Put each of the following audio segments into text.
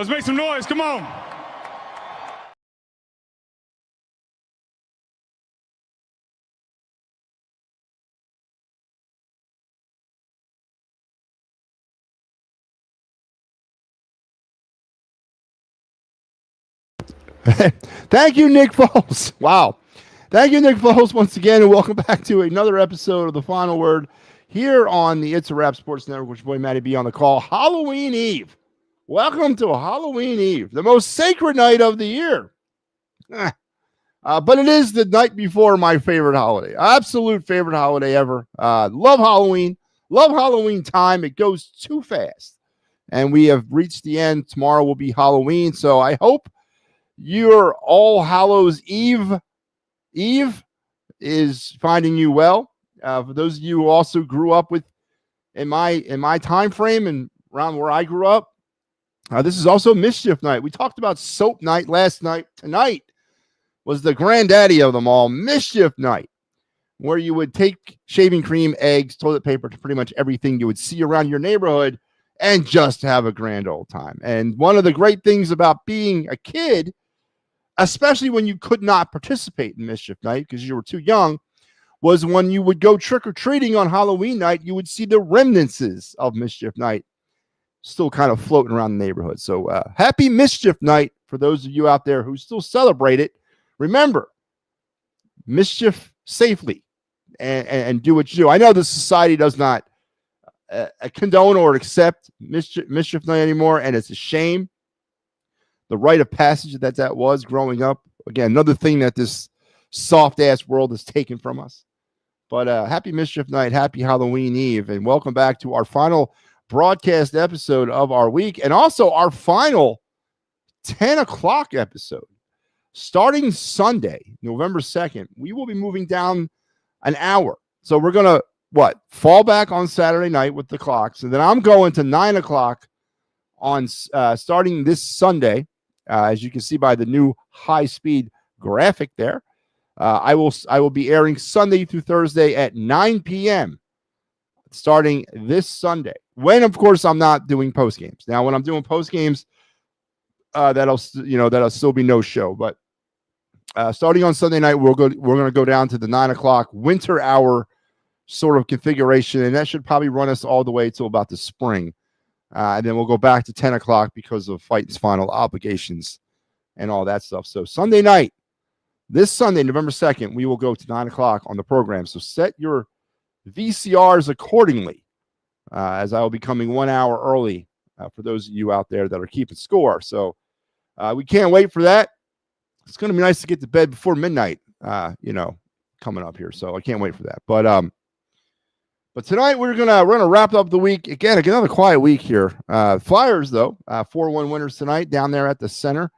Let's make some noise. Come on. Thank you, Nick Foles. Wow. Thank you, Nick Foles, once again, and welcome back to another episode of The Final Word here on the It's a Wrap Sports Network, which boy MattyB on the call. Halloween Eve. Welcome to Halloween Eve, the most sacred night of the year. But it is the night before my favorite holiday, absolute favorite holiday ever. Love Halloween. Love Halloween time. It goes too fast. And we have reached the end. Tomorrow will be Halloween, so I hope your All Hallows Eve is finding you well. For those of you who also grew up with in my time frame and around where I grew up, this is also Mischief Night. We talked about Soap Night last night. Tonight was the granddaddy of them all, Mischief Night, where you would take shaving cream, eggs, toilet paper, to pretty much everything you would see around your neighborhood and just have a grand old time. And one of the great things about being a kid, especially when you could not participate in Mischief Night because you were too young, was when you would go trick-or-treating on Halloween night, you would see the remnants of Mischief Night still kind of floating around the neighborhood. So happy Mischief Night for those of you out there who still celebrate it. Remember, mischief safely and do what you do. I know the society does not condone or accept Mischief Night anymore, and it's a shame. The rite of passage that was growing up. Again, another thing that this soft-ass world has taken from us. But happy Mischief Night, happy Halloween Eve, and welcome back to our final broadcast episode of our week, and also our final 10 o'clock episode. Starting Sunday, November 2nd, we will be moving down an hour. So we're going to, fall back on Saturday night with the clocks, and then I'm going to 9 o'clock on starting this Sunday. As you can see by the new high-speed graphic there, I will be airing Sunday through Thursday at 9 p.m. starting this Sunday. When, of course, I'm not doing post games. Now, when I'm doing post games, that'll still be no show. But starting on Sunday night, we're going to go down to the 9 o'clock winter hour sort of configuration, and that should probably run us all the way till about the spring. And then we'll go back to 10 o'clock because of Fight's final obligations and all that stuff. So Sunday night, this Sunday, November 2nd, we will go to 9 o'clock on the program. So set your VCRs accordingly, as I will be coming 1 hour early for those of you out there that are keeping score. So we can't wait for that. It's going to be nice to get to bed before midnight, coming up here. So I can't wait for that. But tonight we're gonna wrap up the week again. Another quiet week here. Flyers though, 4-1 winners tonight down there at the center.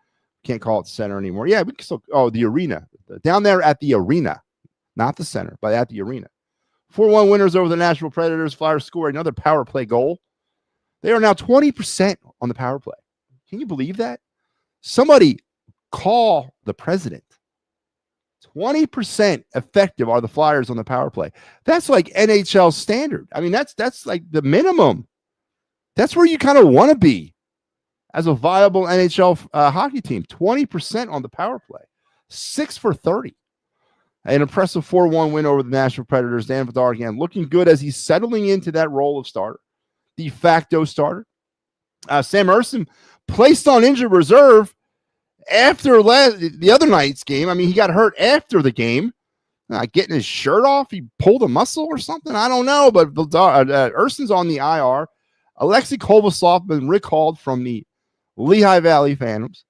Can't call it center anymore. Yeah, we can still. Oh, the arena down there at the arena, not the center, but at the arena. 4-1 winners over the Nashville Predators. Flyers score another power play goal. They are now 20% on the power play. Can you believe that? Somebody call the president. 20% effective are the Flyers on the power play. That's like NHL standard. I mean, that's like the minimum. That's where you kind of want to be as a viable NHL hockey team. 20% on the power play. 6 for 30. An impressive 4-1 win over the Nashville Predators. Dan Vladar again looking good as he's settling into that role of starter. De facto starter. Sam Ersson placed on injured reserve after the other night's game. I mean, he got hurt after the game, getting his shirt off. He pulled a muscle or something. I don't know, but Ersson's on the IR. Alexei Kovasov been recalled from the Lehigh Valley Phantoms.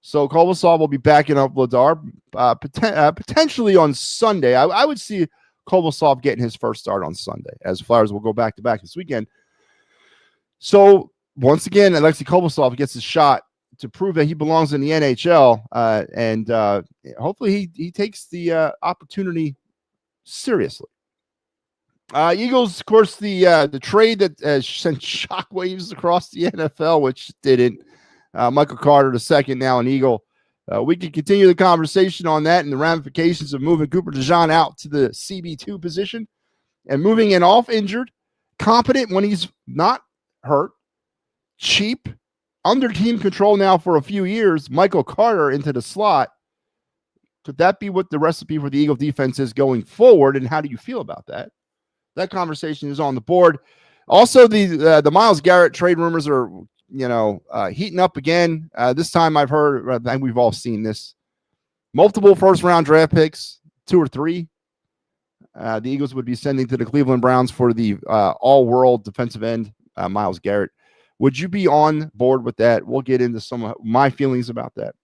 So Kovasov will be backing up Vladar potentially on Sunday. I would see Kovasov getting his first start on Sunday, as Flyers will go back-to-back this weekend. So once again, Alexei Kovasov gets his shot to prove that he belongs in the NHL, and hopefully he takes the opportunity seriously. Eagles, of course, the trade that sent shockwaves across the NFL, which didn't. Michael Carter II, now an Eagle. We can continue the conversation on that and the ramifications of moving Cooper DeJean out to the CB2 position and moving in off injured, competent when he's not hurt, cheap, under team control now for a few years, Michael Carter into the slot. Could that be what the recipe for the Eagle defense is going forward? And how do you feel about that? That conversation is on the board. Also, the Myles Garrett trade rumors are, heating up again. This time I've heard, and we've all seen this, multiple first-round draft picks, 2 or 3. The Eagles would be sending to the Cleveland Browns for the all-world defensive end, Myles Garrett. Would you be on board with that? We'll get into some of my feelings about that.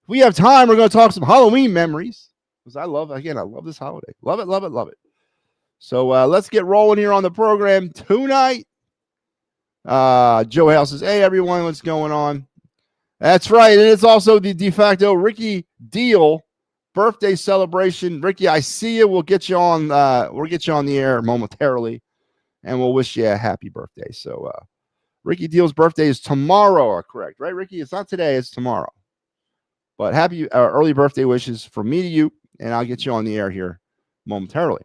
If we have time, we're going to talk some Halloween memories because I love this holiday. Love it, love it, love it. So let's get rolling here on the program tonight. Joe Hale says, hey, everyone, what's going on? That's right. And it's also the de facto Ricky Deal birthday celebration. Ricky, I see you. We'll get you on the air momentarily, and we'll wish you a happy birthday. So Ricky Deal's birthday is tomorrow, correct? Right, Ricky? It's not today, it's tomorrow. But happy early birthday wishes from me to you, and I'll get you on the air here momentarily.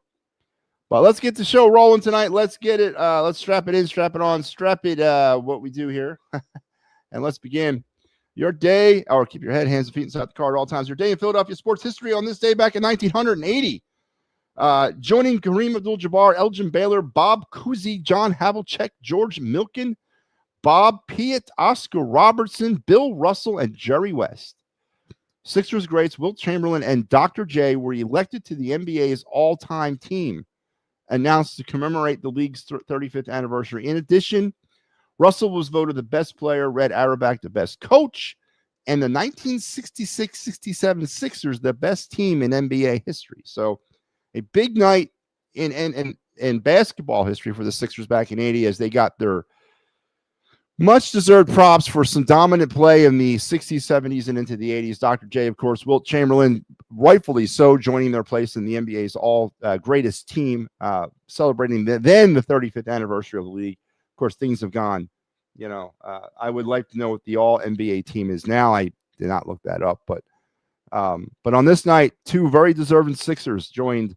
But let's get the show rolling tonight. Let's get it. Let's strap it in, strap it on, strap it. What we do here, and let's begin your day. Or keep your head, hands, and feet inside the car at all times. Your day in Philadelphia sports history on this day back in 1980. Joining Kareem Abdul-Jabbar, Elgin Baylor, Bob Cousy, John Havlicek, George Milken, Bob Piatt, Oscar Robertson, Bill Russell, and Jerry West. Sixers greats Wilt Chamberlain and Dr. J were elected to the NBA's all-time team, announced to commemorate the league's 35th anniversary. In addition, Russell was voted the best player, Red Auerbach the best coach, and the 1966-67 Sixers the best team in NBA history. So a big night in basketball history for the Sixers back in 80 as they got their much-deserved props for some dominant play in the 60s, 70s, and into the 80s. Dr. J, of course, Wilt Chamberlain, rightfully so, joining their place in the NBA's all-greatest team, celebrating the 35th anniversary of the league. Of course, things have gone, I would like to know what the all-NBA team is now. I did not look that up, but on this night, 2 very deserving Sixers joined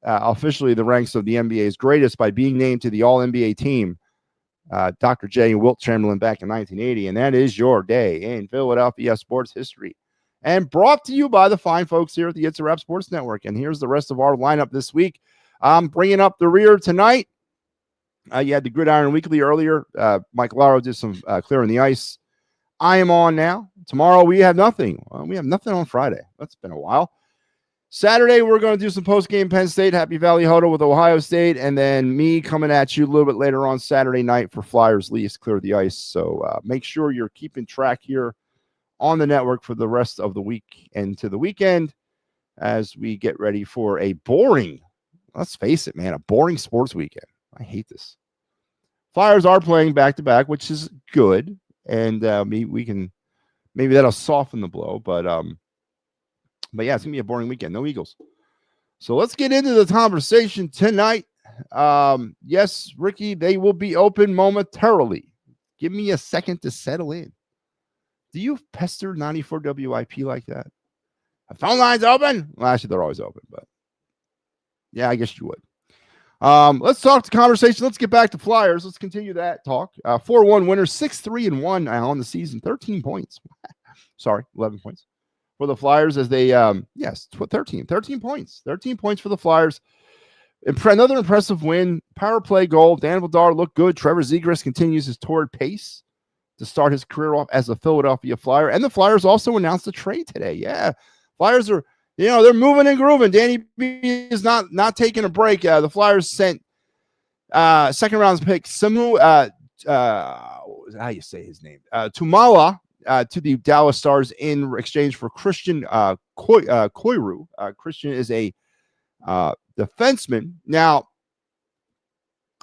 officially the ranks of the NBA's greatest by being named to the all-NBA team. Dr. J and Wilt Chamberlain back in 1980, and that is your day in Philadelphia sports history. And brought to you by the fine folks here at the It's a Wrap Sports Network. And here's the rest of our lineup this week. I'm bringing up the rear tonight. You had the Gridiron Weekly earlier. Mike Laro did some clearing the ice. I am on now. Tomorrow we have nothing. We have nothing on Friday. That's been a while. Saturday, we're going to do some post-game Penn State, Happy Valley Huddle with Ohio State, and then me coming at you a little bit later on Saturday night for Flyers Leafs, Clear the Ice. So make sure you're keeping track here on the network for the rest of the week and to the weekend as we get ready for a boring, let's face it, man, a boring sports weekend. I hate this. Flyers are playing back-to-back, which is good, and we can maybe that'll soften the blow, but yeah, it's going to be a boring weekend. No Eagles. So let's get into the conversation tonight. Yes, Ricky, they will be open momentarily. Give me a second to settle in. Do you pester 94 WIP like that? The phone line's open? Well, actually, they're always open, but yeah, I guess you would. Let's talk the conversation. Let's get back to Flyers. Let's continue that talk. 4-1 winners, 6-3-1 on the season, 13 points. Sorry, 11 points. For the Flyers as they, 13 points. 13 points for the Flyers. Another impressive win. Power play goal. Dan Vladar looked good. Trevor Zegras continues his torrid pace to start his career off as a Philadelphia Flyer. And the Flyers also announced a trade today. Yeah, Flyers are, they're moving and grooving. Danny B is not taking a break. The Flyers sent second round pick Samu, how you say his name? Tumala. To the Dallas Stars in exchange for Christian Koiru. Christian is a defenseman. Now,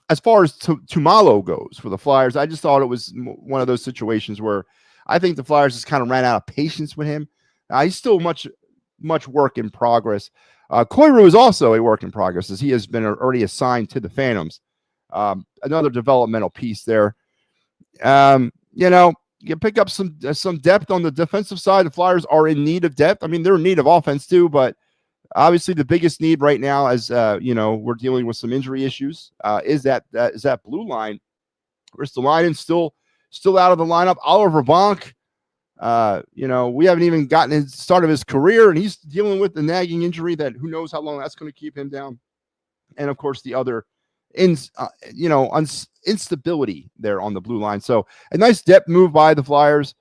as far as Tumalo goes for the Flyers, I just thought it was one of those situations where I think the Flyers just kind of ran out of patience with him. He's still much work in progress. Koiru is also a work in progress as he has been already assigned to the Phantoms. Another developmental piece there. You pick up some depth on the defensive side. The Flyers are in need of depth. I mean, they're in need of offense too, but obviously the biggest need right now, as we're dealing with some injury issues, is that blue line. Ristolainen still still out of the lineup. Oliver Bonk, we haven't even gotten his start of his career, and he's dealing with the nagging injury that who knows how long that's going to keep him down. And of course, the other, instability there on the blue line. So a nice depth move by the Flyers.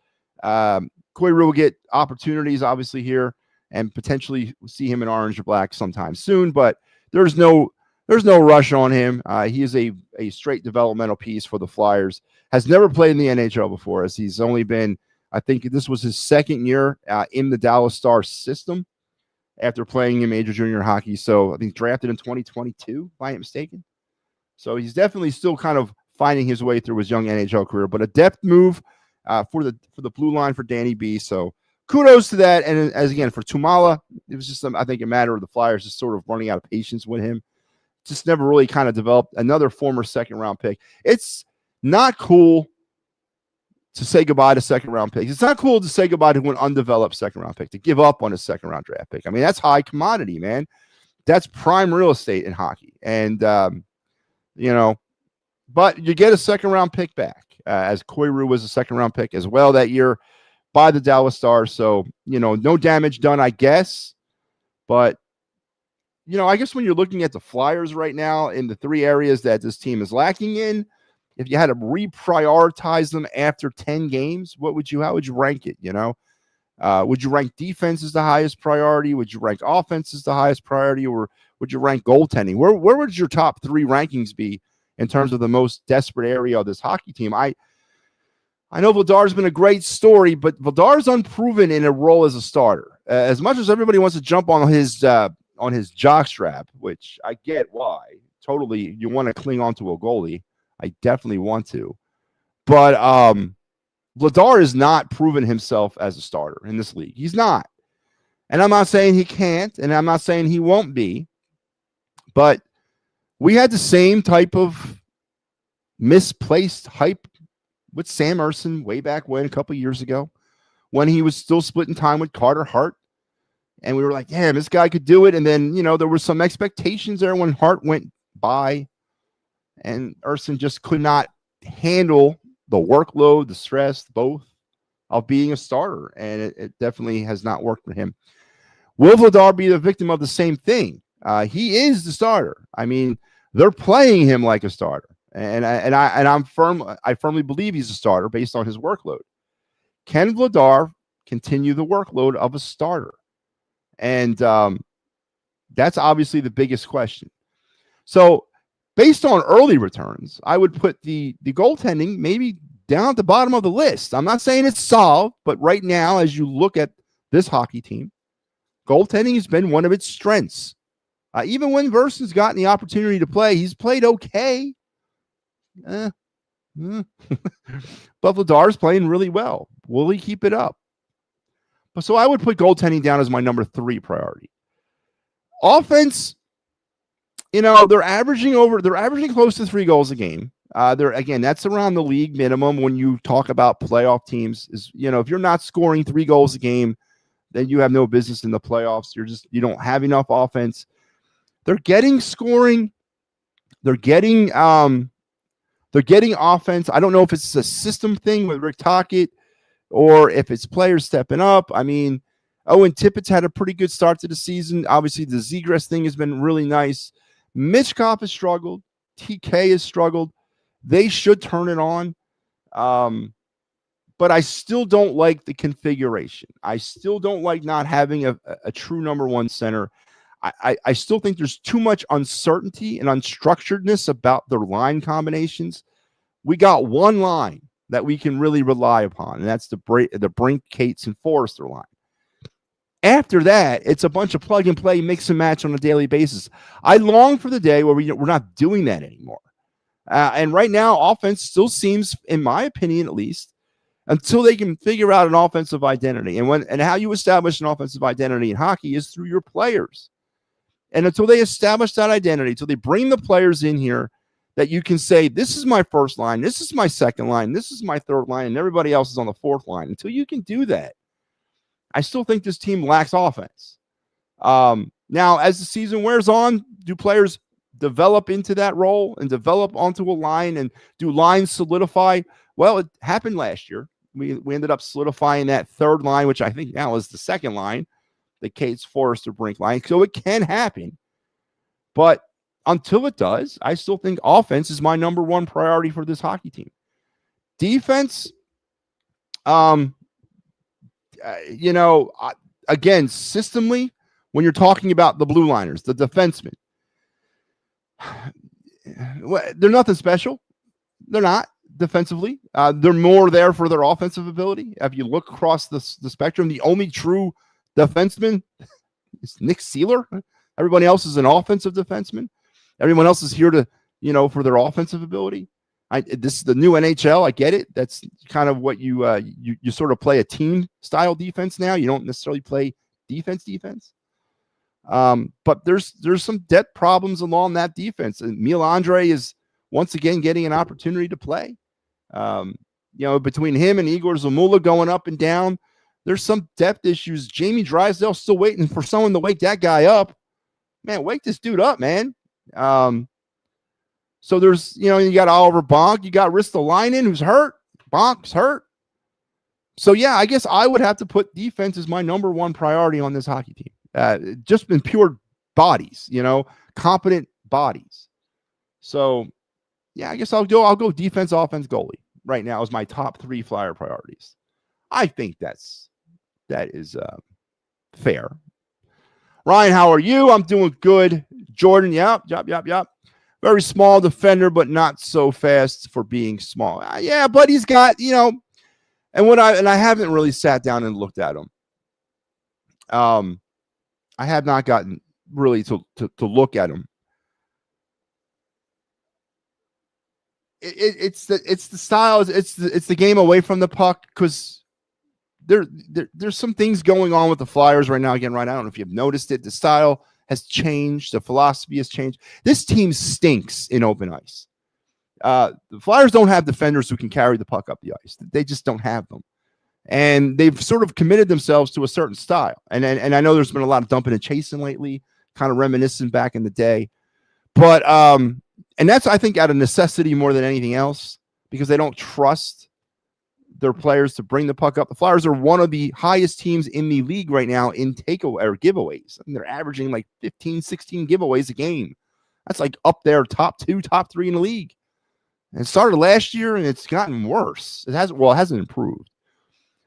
Koivu will get opportunities, obviously, here, and potentially see him in orange or black sometime soon. But there's no rush on him. He is a straight developmental piece for the Flyers. Has never played in the NHL before, as he's only been, I think this was his second year in the Dallas Stars system after playing in major junior hockey. So I think drafted in 2022, if I ain't mistaken. So he's definitely still kind of finding his way through his young NHL career, but a depth move for the blue line for Danny B. So kudos to that. And as again, for Tumala, it was just, I think, a matter of the Flyers just sort of running out of patience with him. Just never really kind of developed. Another former second-round pick. It's not cool to say goodbye to second-round picks. It's not cool to say goodbye to an undeveloped second-round pick, to give up on a second-round draft pick. I mean, that's high commodity, man. That's prime real estate in hockey. And, but you get a second-round pick back, as Koivu was a second-round pick as well that year by the Dallas Stars. So, no damage done, I guess. But, I guess when you're looking at the Flyers right now in the three areas that this team is lacking in, if you had to reprioritize them after 10 games, how would you rank it? Would you rank defense as the highest priority? Would you rank offense as the highest priority? Or would you rank goaltending? Where would your top three rankings be in terms of the most desperate area of this hockey team? I know Vladar's been a great story, but Vladar's unproven in a role as a starter. As much as everybody wants to jump on his jockstrap, which I get why. Totally, you want to cling on to a goalie. I definitely want to. But Vladar has not proven himself as a starter in this league. He's not. And I'm not saying he can't, and I'm not saying he won't be. But we had the same type of misplaced hype with Sam Ersson way back when, a couple years ago, when he was still splitting time with Carter Hart. And we were like, damn, this guy could do it. And then, there were some expectations there when Hart went by. And Ersson just could not handle the workload, the stress, both of being a starter. And it definitely has not worked for him. Will Vladar be the victim of the same thing? He is the starter. I mean, they're playing him like a starter. And I firmly believe he's a starter based on his workload. Can Vladar continue the workload of a starter? And that's obviously the biggest question. So based on early returns, I would put the goaltending maybe down at the bottom of the list. I'm not saying it's solved, but right now, as you look at this hockey team, goaltending has been one of its strengths. Even when Verson's gotten the opportunity to play, he's played okay. But Vladar's playing really well. Will he keep it up? So I would put goaltending down as my number 3 priority. Offense, they're averaging close to 3 goals a game. That's around the league minimum when you talk about playoff teams. Is if you're not scoring 3 goals a game, then you have no business in the playoffs. You don't have enough offense. They're getting scoring. They're getting offense. I don't know if it's a system thing with Rick Tocchet or if it's players stepping up. I mean, Owen Tippett's had a pretty good start to the season. Obviously, the Zegras thing has been really nice. Mitchkov has struggled. TK has struggled. They should turn it on. But I still don't like the configuration. I still don't like not having a true number 1 center. I still think there's too much uncertainty and unstructuredness about their line combinations. We got one line that we can really rely upon, and that's the Brink, Cates, and Forrester line. After that, it's a bunch of plug and play, mix and match on a daily basis. I long for the day where we're not doing that anymore. And right now, offense still seems, in my opinion at least, until they can figure out an offensive identity. And how you establish an offensive identity in hockey is through your players. And until they establish that identity, until they bring the players in here that you can say, this is my first line, this is my second line, this is my third line, and everybody else is on the fourth line. Until you can do that, I still think this team lacks offense. Now, as the season wears on, do players develop into that role and develop onto a line, and do lines solidify? Well, it happened last year. We ended up solidifying that third line, which I think now is the second line, the Cates Forrester Brink line. So it can happen. But until it does, I still think offense is my number one priority for this hockey team. Defense, again, systemly, when you're talking about the blue liners, the defensemen, they're nothing special. They're not defensively. They're more there for their offensive ability. If you look across the spectrum, the only true defenseman is Nick Seeler. Everybody else is an offensive defenseman. Everyone else is here to, for their offensive ability. This is the new NHL. I get it. That's kind of what you sort of play a team style defense now. You don't necessarily play defense. But there's some depth problems along that defense. And Emil Andre is once again getting an opportunity to play. Between him and Igor Zamula going up and down, there's some depth issues. Jamie Drysdale still waiting for someone to wake that guy up. Man, wake this dude up, man. So there's, you got Oliver Bonk, you got Ristolainen who's hurt. Bonk's hurt. So yeah, I guess I would have to put defense as my number one priority on this hockey team. Just in pure bodies, competent bodies. So yeah, I guess I'll go defense, offense, goalie right now as my top 3 Flyer priorities. I think that is fair. Ryan, how are you? I'm doing good. Jordan, yep. Very small defender, but not so fast for being small. Yeah, but he's got, and I haven't really sat down and looked at him. I have not gotten really to look at him. It's the style. It's the game away from the puck, because there's some things going on with the Flyers right now. Again, Ryan, I don't know if you've noticed it. The style has changed. The philosophy has changed. This team stinks in open ice. The Flyers don't have defenders who can carry the puck up the ice. They just don't have them. And they've sort of committed themselves to a certain style. And I know there's been a lot of dumping and chasing lately, kind of reminiscent back in the day. But and that's, I think, out of necessity more than anything else, because they don't trust their players to bring the puck up. The Flyers are one of the highest teams in the league right now in takeaway or giveaways. I mean, they're averaging like 15, 16 giveaways a game. That's like up there, top 2, top 3 in the league. And it started last year, and it's gotten worse. It hasn't improved.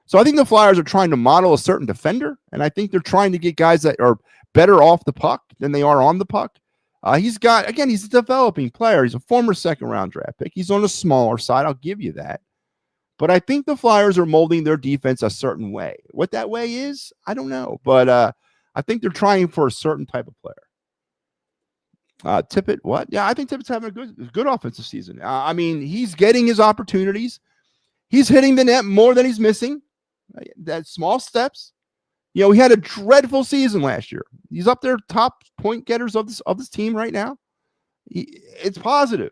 So I think the Flyers are trying to model a certain defender, and I think they're trying to get guys that are better off the puck than they are on the puck. He's a developing player. He's a former second-round draft pick. He's on the smaller side. I'll give you that. But I think the Flyers are molding their defense a certain way. What that way is, I don't know. But I think they're trying for a certain type of player. Tippett, what? Yeah, I think Tippett's having a good offensive season. I mean, he's getting his opportunities. He's hitting the net more than he's missing. That's small steps. He had a dreadful season last year. He's up there, top point getters of this team right now. It's positive.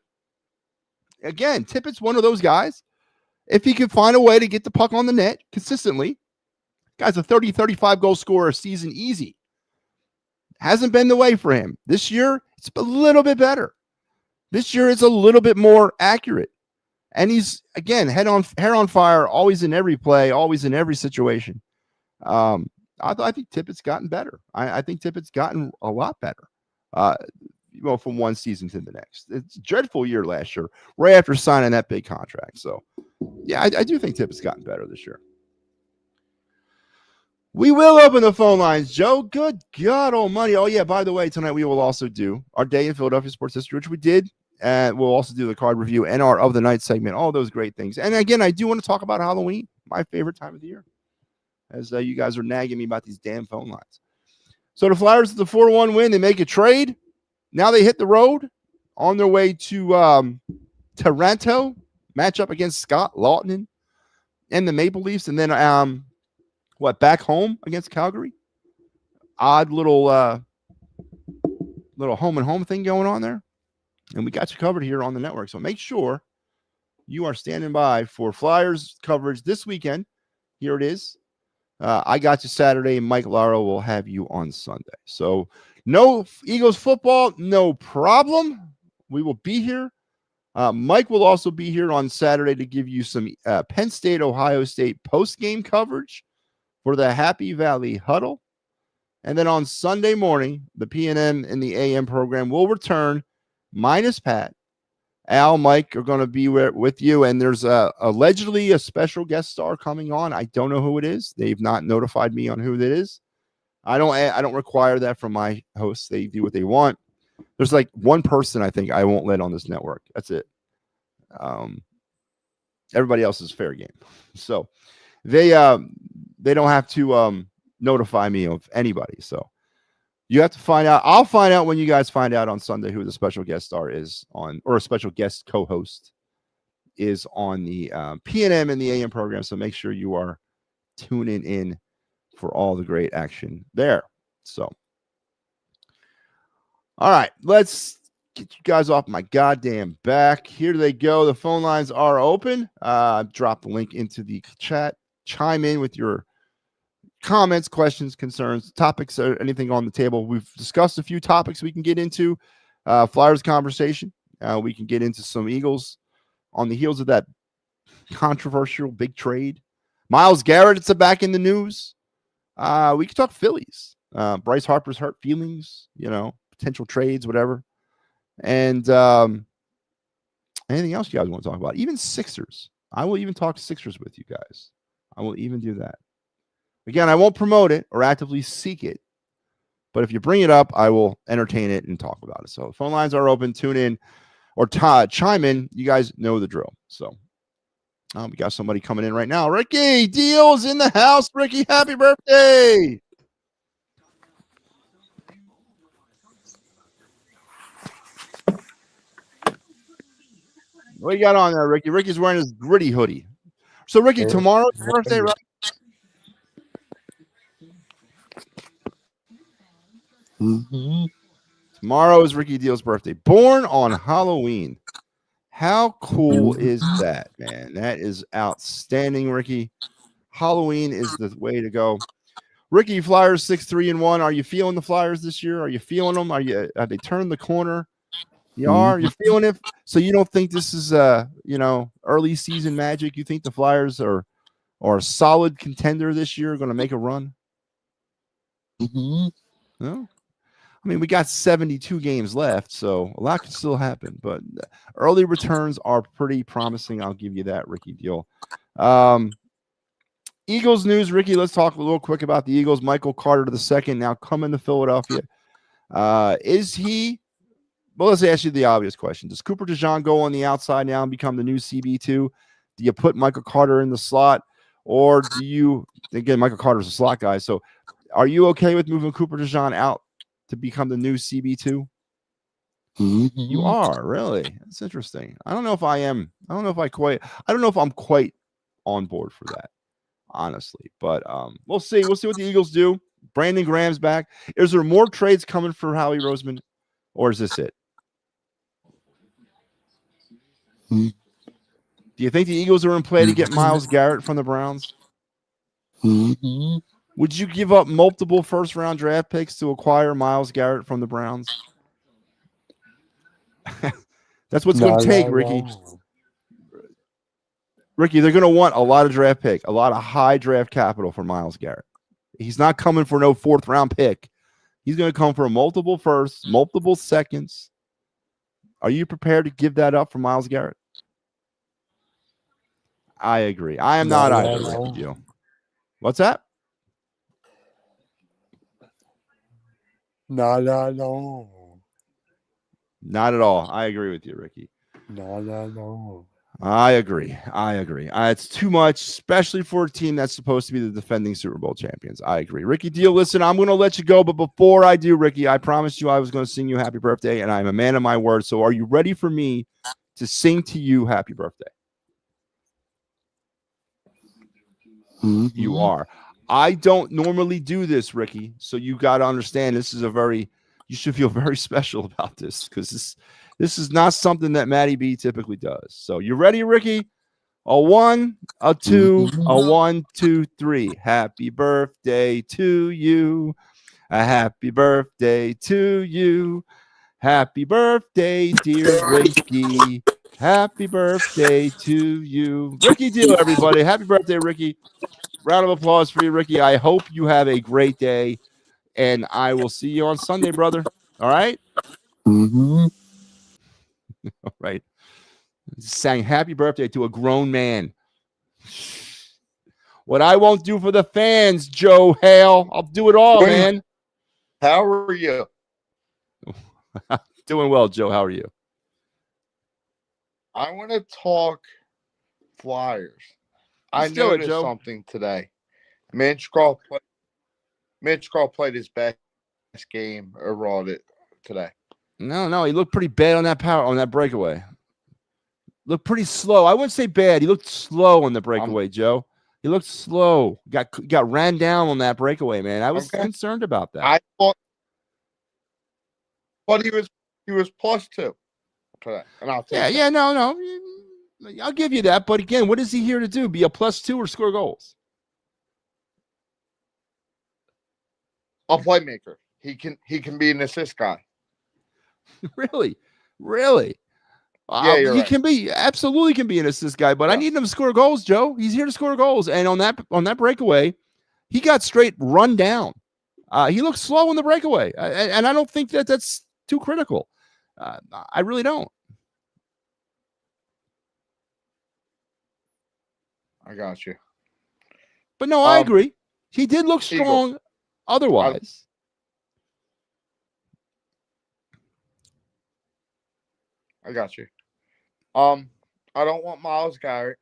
Again, Tippett's one of those guys. If he can find a way to get the puck on the net consistently, guy's a 30, 35 goal scorer a season easy. Hasn't been the way for him. This year, it's a little bit better. This year, it's a little bit more accurate. And he's, again, hair on fire, always in every play, always in every situation. I think Tippett's gotten better. I think Tippett's gotten a lot better. From one season to the next. It's a dreadful year last year, right after signing that big contract. So, yeah, I do think Tippett's gotten better this year. We will open the phone lines, Joe. Good God almighty. Oh, yeah, by the way, tonight we will also do our Day in Philadelphia Sports History, which we did. And we'll also do the card review and our Of the Night segment, all those great things. And again, I do want to talk about Halloween, my favorite time of the year, as you guys are nagging me about these damn phone lines. So the Flyers, the 4-1 win, they make a trade. Now they hit the road on their way to Toronto, match up against Scott Laughton and the Maple Leafs, and then back home against Calgary. Odd little home and home thing going on there, and we got you covered here on the network. So make sure you are standing by for Flyers coverage this weekend. Here it is. I got you Saturday. Mike Lara will have you on Sunday. So no Eagles football, no problem. We will be here. Mike will also be here on Saturday to give you some Penn State, Ohio State post-game coverage for the Happy Valley Huddle. And then on Sunday morning, the PNM and the AM program will return, minus Pat. Al, Mike are going to be with you, and there's allegedly a special guest star coming on. I don't know who it is. They've not notified me on who that is. I don't require that from my hosts. They do what they want. There's like one person I think I won't let on this network. That's it. Everybody else is fair game. So they don't have to notify me of anybody. So you have to find out. I'll find out when you guys find out on Sunday who the special guest star is on, or a special guest co-host is on the PNM and the AM program. So make sure you are tuning in for all the great action there. So, all right, let's get you guys off my goddamn back. Here they go. The phone lines are open. I've dropped the link into the chat. Chime in with your comments, questions, concerns, topics, or anything on the table. We've discussed a few topics we can get into. Flyers conversation. We can get into some Eagles on the heels of that controversial big trade. Myles Garrett, it's back in the news. We can talk Phillies. Bryce Harper's hurt feelings, potential trades, whatever. And anything else you guys want to talk about? Even Sixers. I will even talk Sixers with you guys. I will even do that. Again, I won't promote it or actively seek it. But if you bring it up, I will entertain it and talk about it. So phone lines are open. Tune in or chime in. You guys know the drill. So we got somebody coming in right now. Ricky Deal's in the house. Ricky, happy birthday. What you got on there, Ricky? Ricky's wearing his gritty hoodie. So, Ricky, tomorrow's your birthday, right? Mm-hmm. Tomorrow is Ricky Deal's birthday. Born on Halloween. How cool is that, man? That is outstanding, Ricky. Halloween is the way to go. Ricky, Flyers 6-3-1. Are you feeling the Flyers this year? Are you feeling them? Have they turned the corner? You are? You're feeling it? So you don't think this is early season magic? You think the Flyers are a solid contender this year, going to make a run? No? I mean, we got 72 games left, so a lot can still happen. But early returns are pretty promising. I'll give you that, Ricky Deal. Eagles news, Ricky. Let's talk a little quick about the Eagles. Michael Carter II now coming to Philadelphia. Is he? Well, let's ask you the obvious question. Does Cooper DeJean go on the outside now and become the new CB2? Do you put Michael Carter in the slot? Or do you, again, Michael Carter's a slot guy, so are you okay with moving Cooper DeJean out to become the new CB2? You are, really? That's interesting. I don't know if I am. I don't know if I'm quite on board for that, honestly. But we'll see. We'll see what the Eagles do. Brandon Graham's back. Is there more trades coming for Howie Roseman, or is this it? Do you think the Eagles are in play to get Myles Garrett from the Browns? Would you give up multiple first-round draft picks to acquire Myles Garrett from the Browns? That's what's going to take, Ricky. Ricky, they're going to want a lot of draft pick, a lot of high draft capital for Myles Garrett. He's not coming for no fourth-round pick. He's going to come for multiple firsts, multiple seconds. Are you prepared to give that up for Myles Garrett? I agree. I am not either, Ricky Deal. What's that? Not at all. Not at all. I agree with you, Ricky. Not at all. I agree. It's too much, especially for a team that's supposed to be the defending Super Bowl champions. I agree. Ricky Deal, listen, I'm going to let you go, but before I do, Ricky, I promised you I was going to sing you happy birthday, and I'm a man of my word. So are you ready for me to sing to you happy birthday? You are. I don't normally do this, Ricky, so you got to understand you should feel very special about this, because this is not something that MattyB typically does. So you ready, Ricky? A 1, a 2, a 1, 2, 3. Happy birthday to you. A happy birthday to you. Happy birthday, dear Ricky. Happy birthday to you. Ricky Deal, everybody. Happy birthday, Ricky. Round of applause for you, Ricky. I hope you have a great day, and I will see you on Sunday, brother. All right? Mm-hmm. All right. Sang happy birthday to a grown man. What I won't do for the fans, Joe Hale, I'll do it all, Wait. man. How are you? Doing well, Joe. How are you? I want to talk Flyers. Let's I do it, noticed Joe. something today. Mitch Kroll played his best game overall today. No, he looked pretty bad on that breakaway. Looked pretty slow. I wouldn't say bad. He looked slow on the breakaway, Joe. He looked slow. Got ran down on that breakaway, man. I was concerned about that. I thought he was +2 today, and I'll take that. No. I'll give you that. But again, what is he here to do? Be a +2 or score goals? A playmaker. He can be an assist guy. Really? Yeah, you're he right. absolutely can be an assist guy, but I need him to score goals, Joe. He's here to score goals. And on that breakaway, he got straight run down. He looked slow in the breakaway. And I don't think that's too critical. I really don't. I got you. But no, I agree. He did look strong otherwise. I got you. I don't want Myles Garrett.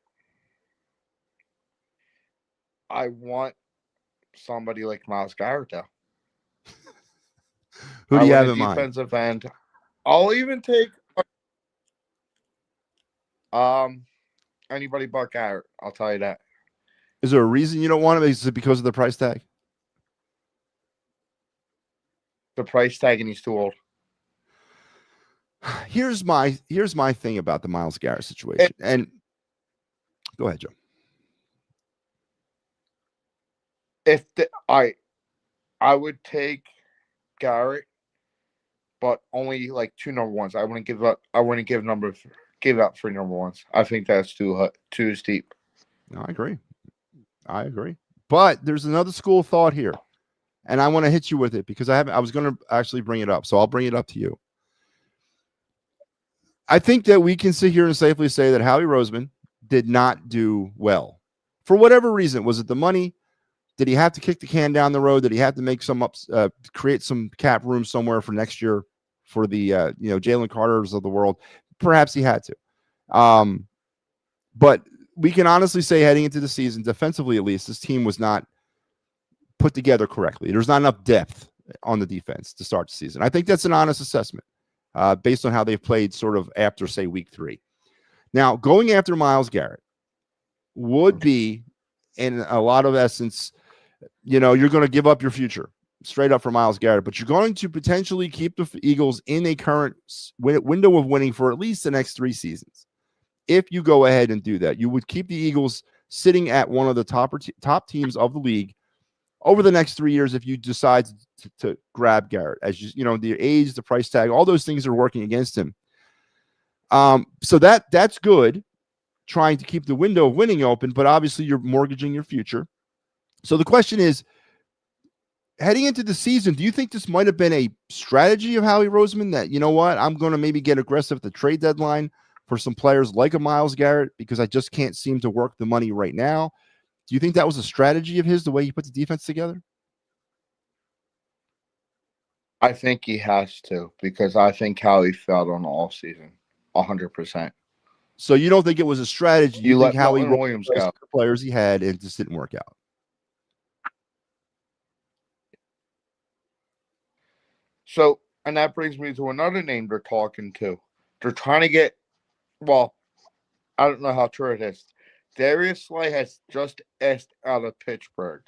I want somebody like Myles Garrett, though. Who do you have in mind? Defensive end. I'll even take anybody but Garrett. I'll tell you that. Is there a reason you don't want him? Is it because of the price tag? The price tag, and he's too old. Here's my thing about the Myles Garrett situation. And go ahead, Joe. I would take Garrett, but only like 2 number ones. I wouldn't give up 3 number ones. I think that's too steep. No, I agree. But there's another school of thought here, and I want to hit you with it because I was going to actually bring it up, so I'll bring it up to you. I think that we can sit here and safely say that Howie Roseman did not do well for whatever reason. Was it the money? Did he have to kick the can down the road? Did he have to make create some cap room somewhere for next year for the Jalen Carters of the world? Perhaps he had to. But we can honestly say heading into the season, defensively at least, this team was not put together correctly. There's not enough depth on the defense to start the season. I think that's an honest assessment based on how they've played sort of after, say, week 3. Now, going after Myles Garrett would be, in a lot of essence, you're going to give up your future straight up for Myles Garrett, but you're going to potentially keep the Eagles in a current window of winning for at least the next 3 seasons. If you go ahead and do that, you would keep the Eagles sitting at one of the top teams of the league over the next 3 years if you decide to grab Garrett. As the age, the price tag, all those things are working against him. So that's good, trying to keep the window of winning open, but obviously you're mortgaging your future. So the question is, heading into the season, do you think this might have been a strategy of Howie Roseman that, you know what, I'm going to maybe get aggressive at the trade deadline for some players like a Myles Garrett because I just can't seem to work the money right now? Do you think that was a strategy of his, the way he put the defense together? I think he has to, because I think Howie failed on all season, 100%. So you don't think it was a strategy? You think let Howie Williams go. The players he had and it just didn't work out? So, and that brings me to another name they're talking to. They're trying to get, well, I don't know how true it is. Darius Slay has just asked out of Pittsburgh.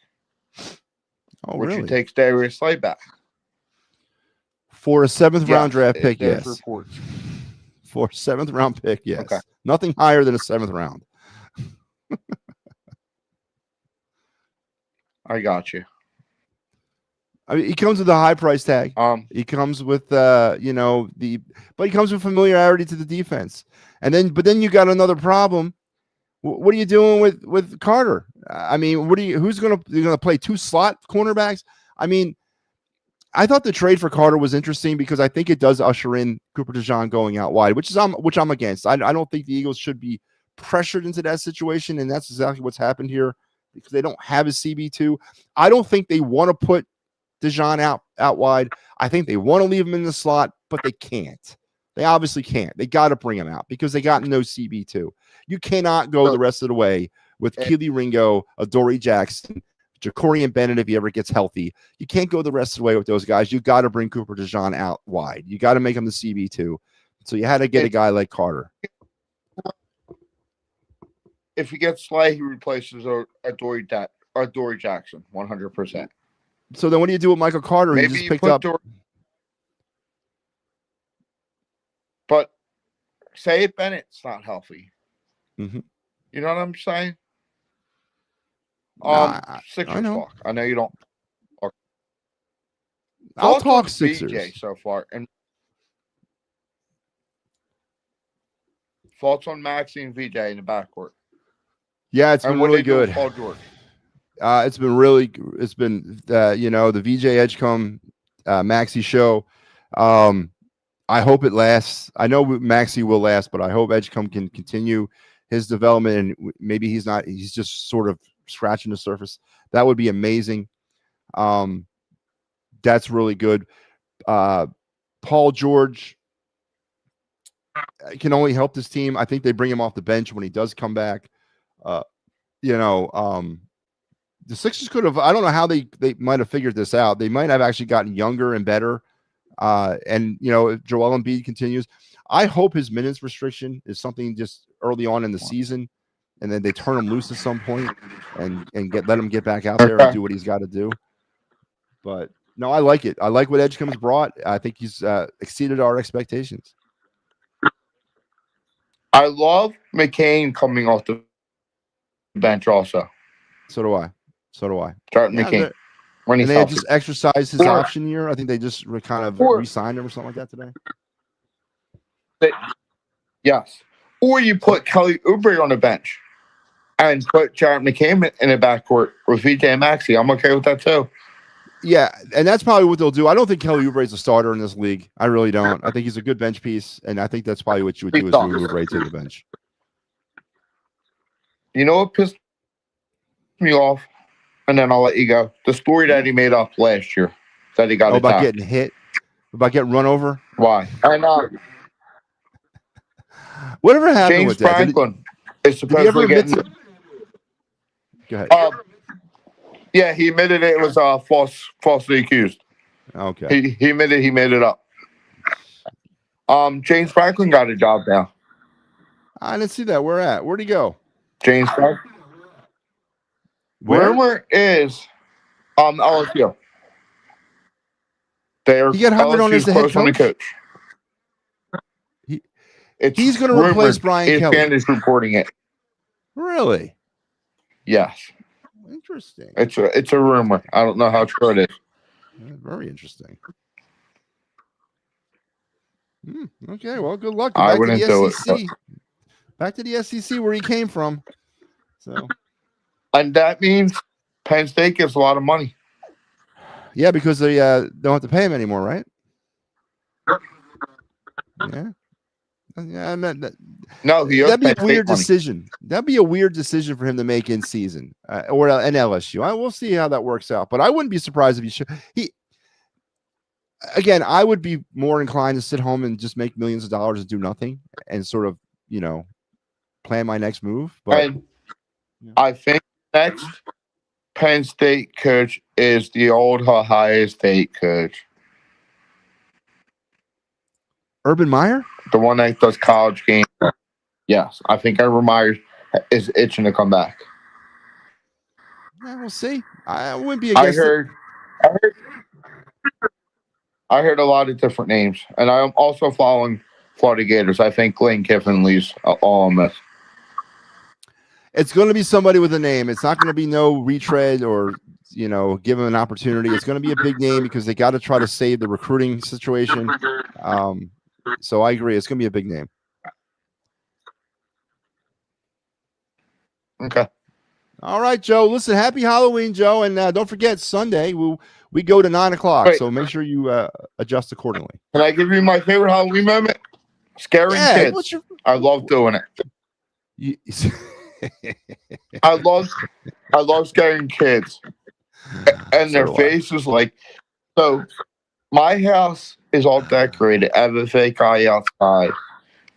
Oh, which really? takes Darius Slay back. For a 7th round draft pick, yes. Reports. For a 7th round pick, yes. Okay. Nothing higher than a 7th round. I got you. I mean, he comes with a high price tag. He comes with but he comes with familiarity to the defense. But then you got another problem. What are you doing with Carter? I mean, who's you're gonna play 2 slot cornerbacks? I mean, I thought the trade for Carter was interesting because I think it does usher in Cooper DeJean going out wide, which I'm against. I don't think the Eagles should be pressured into that situation, and that's exactly what's happened here because they don't have a CB2. I don't think they want to put DeJean out wide. I think they want to leave him in the slot, but they can't. They obviously can't. They got to bring him out because they got no CB2. You cannot go the rest of the way with Keely Ringo, Adoree Jackson, Jacorian Bennett if he ever gets healthy. You can't go the rest of the way with those guys. You got to bring Cooper DeJean out wide. You got to make him the CB2. So you had to get a guy like Carter. If he gets Slay, he replaces Adoree Jackson 100%. So then what do you do with Michael Carter? Maybe you just picked up. But say if Bennett's not healthy. Mm-hmm. You know what I'm saying? Sixers I know. talk. I know you don't. I'll talk Sixers VJ so far. And thoughts on Maxey and VJ in the backcourt. Yeah, it's been really good. Paul George. It's been the VJ Edgecombe Maxey show. I hope it lasts. I know Maxey will last, but I hope Edgecombe can continue his development, and maybe he's just sort of scratching the surface. That would be amazing. That's really good. Paul George can only help this team. I think they bring him off the bench when he does come back. The Sixers could have, I don't know how they might have figured this out. They might have actually gotten younger and better. If Joel Embiid continues, I hope his minutes restriction is something just early on in the season, and then they turn him loose at some point and let him get back out there and do what he's got to do. But no, I like it. I like what Edgecombe's brought. I think he's exceeded our expectations. I love McCain coming off the bench also. So do I. Starting McCain. And they just exercised his option year. I think they just kind of re-signed him or something like that today. Yes. Or you put Kelly Oubre on the bench and put Jarrett McCain in the backcourt with VJ and Maxey. I'm okay with that too. Yeah, and that's probably what they'll do. I don't think Kelly Oubre is a starter in this league. I really don't. I think he's a good bench piece, and I think that's probably what you would do is move Oubre to the bench. You know what pissed me off? And then I'll let you go. The story that he made up last year that he got about getting hit, about getting run over. Why? And whatever happened James with that? Franklin is supposedly getting. Go ahead. Yeah, he admitted it was falsely accused. Okay. He admitted he made it up. James Franklin got a job now. I didn't see that. Where'd he go? James Franklin. Rumor is LSU. He got hired on as the head coach. He's going to replace Brian Kelly. ESPN is reporting it. Really? Yes. Interesting. It's a rumor. I don't know how true it is. Very interesting. Okay, well, good luck. I wouldn't do it. Back to the SEC where he came from. So. And that means Penn State gets a lot of money. Yeah, because they don't have to pay him anymore, right? Yeah. Yeah, no, that'd be a weird decision. That'd be a weird decision for him to make in season or an LSU. We'll see how that works out. But I wouldn't be surprised if he should. Again, I would be more inclined to sit home and just make millions of dollars and do nothing and sort of, plan my next move. But I think next Penn State coach is the old Ohio State coach. Urban Meyer? The one that does college games. Yes, I think Urban Meyer is itching to come back. Yeah, we'll see. I wouldn't be against I heard a lot of different names, and I'm also following Florida Gators. I think Lane Kiffin leaves all on this. It's going to be somebody with a name. It's not going to be no retread or give him an opportunity. It's going to be a big name because they got to try to save the recruiting situation. So I agree. It's going to be a big name. Okay. All right, Joe. Listen, happy Halloween, Joe. And don't forget, Sunday, we go to 9 o'clock. Wait. So make sure you adjust accordingly. Can I give you my favorite Halloween moment? Scaring kids. I love doing it. I love scaring kids. And their faces so my house is all decorated. I have a fake eye outside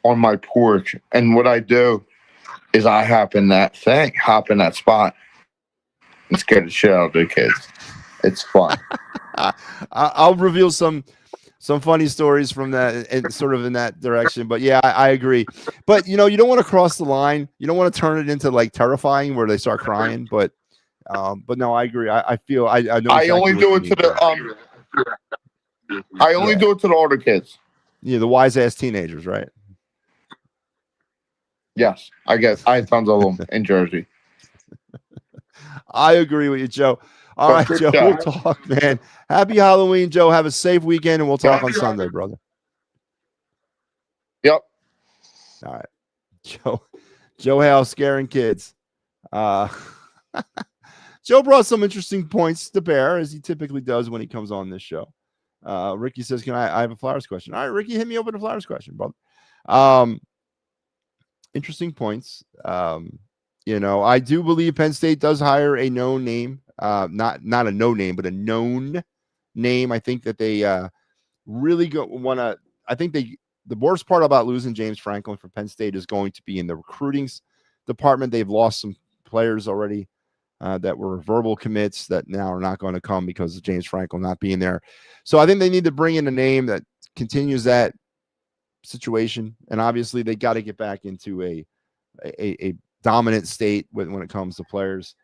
on my porch. And what I do is I hop in that spot and scare the shit out of the kids. It's fun. I'll reveal some funny stories from that and sort of in that direction. But yeah, I agree. But you don't want to cross the line. You don't want to turn it into terrifying where they start crying. But no, I agree. I feel I know. Exactly I only do it to the I only do it to the older kids. Yeah, the wise ass teenagers, right? Yes, I guess I have tons of them in Jersey. I agree with you, Joe. All right, Joe, we'll talk, man. Happy Halloween, Joe. Have a safe weekend, and we'll talk on Sunday, brother. Yep. All right. Joe Hale scaring kids. Joe brought some interesting points to bear, as he typically does when he comes on this show. Ricky says, I have a Flowers question. All right, Ricky, hit me up with a Flowers question, brother. Interesting points. I do believe Penn State does hire a known name. Not a no name, but a known name. I think that they really want to. I think the worst part about losing James Franklin from Penn State is going to be in the recruiting department. They've lost some players already that were verbal commits that now are not going to come because of James Franklin not being there. So I think they need to bring in a name that continues that situation. And obviously they got to get back into a dominant state when it comes to players.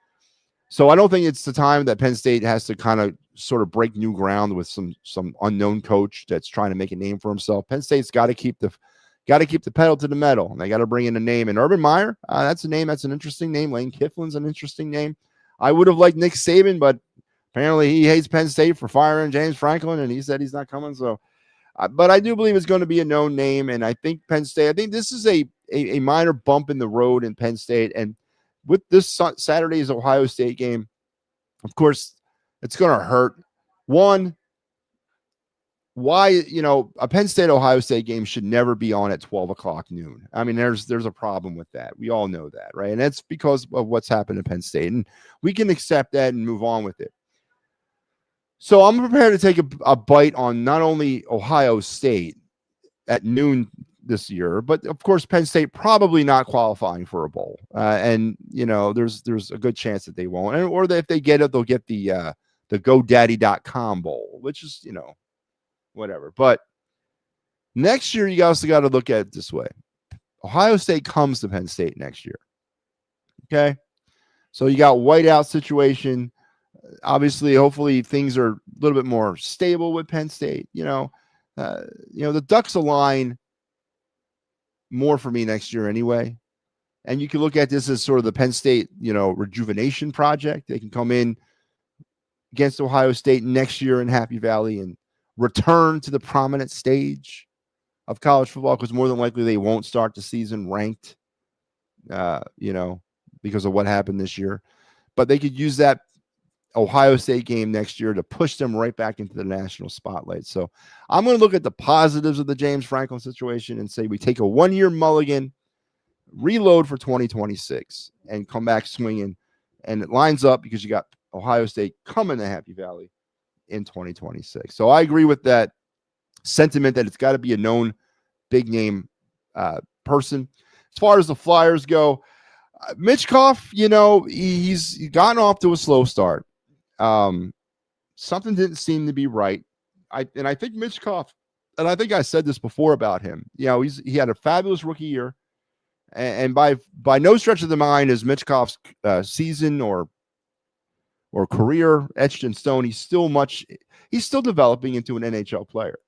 So I don't think it's the time that Penn State has to kind of sort of break new ground with some unknown coach that's trying to make a name for himself. Penn State's got to keep the pedal to the metal, and they got to bring in a name. And Urban Meyer, that's a name. That's an interesting name. Lane Kiflin's an interesting name. I would have liked Nick Saban, but apparently he hates Penn State for firing James Franklin, and he said he's not coming. So, but I do believe it's going to be a known name, and I think Penn State. I think this is a minor bump in the road in Penn State, and with this Saturday's Ohio State game, of course, it's going to hurt. One, why, a Penn State Ohio State game should never be on at 12 o'clock noon. I mean, there's a problem with that. We all know that, right? And that's because of what's happened to Penn State, and we can accept that and move on with it. So I'm prepared to take a bite on not only Ohio State at noon this year, but of course Penn State probably not qualifying for a bowl, and there's a good chance that they won't, or that if they get it, they'll get the GoDaddy.com bowl, which is whatever. But next year, you also got to look at it this way: Ohio State comes to Penn State next year. Okay, so you got whiteout situation. Obviously, hopefully things are a little bit more stable with Penn State. The Ducks align more for me next year anyway. And you can look at this as sort of the Penn State, rejuvenation project. They can come in against Ohio State next year in Happy Valley and return to the prominent stage of college football, because more than likely they won't start the season ranked, because of what happened this year. But they could use that Ohio State game next year to push them right back into the national spotlight. So I'm going to look at the positives of the James Franklin situation and say we take a 1-year mulligan, reload for 2026, and come back swinging. And it lines up because you got Ohio State coming to Happy Valley in 2026. So I agree with that sentiment that it's got to be a known big name person. As far as the Flyers go, Mitchkoff, he's gotten off to a slow start. Something didn't seem to be right. I think Mitchkoff, and I think I said this before about him, he had a fabulous rookie year, and by no stretch of the mind is Mitchkoff's season or career etched in stone. He's still developing into an NHL player.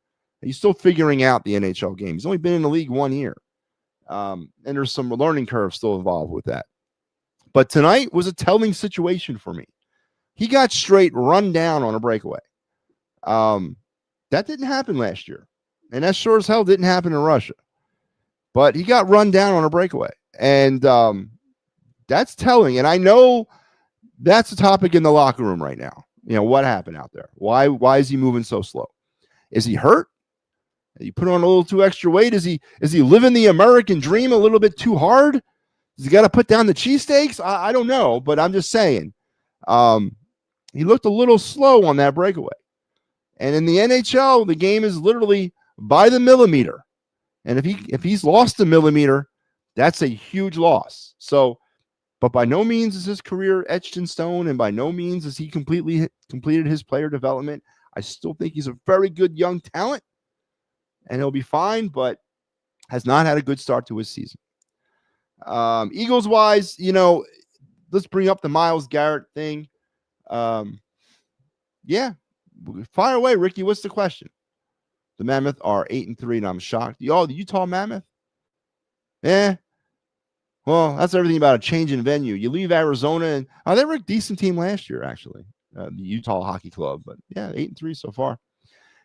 He's still figuring out the NHL game. He's only been in the league 1 year. And there's some learning curve still involved with that. But tonight was a telling situation for me. He got straight run down on a breakaway. That didn't happen last year. And that sure as hell didn't happen in Russia. But he got run down on a breakaway. And that's telling. And I know that's a topic in the locker room right now. You know, what happened out there? Why is he moving so slow? Is he hurt? Did he put on a little too extra weight? Is he living the American dream a little bit too hard? Does he got to put down the cheesesteaks? I don't know, but I'm just saying. He looked a little slow on that breakaway. And in the NHL, the game is literally by the millimeter. And if he's lost a millimeter, that's a huge loss. So, but by no means is his career etched in stone, and by no means has he completed his player development. I still think he's a very good young talent, and he'll be fine, but has not had a good start to his season. Eagles-wise, you know, let's bring up the Myles Garrett thing. Yeah, fire away, Ricky. What's the question? The Mammoth are 8-3, and I'm shocked. The Utah Mammoth? Well, that's everything about a change in venue. You leave Arizona, and they were a decent team last year, actually, the Utah Hockey Club. But yeah, 8-3 so far.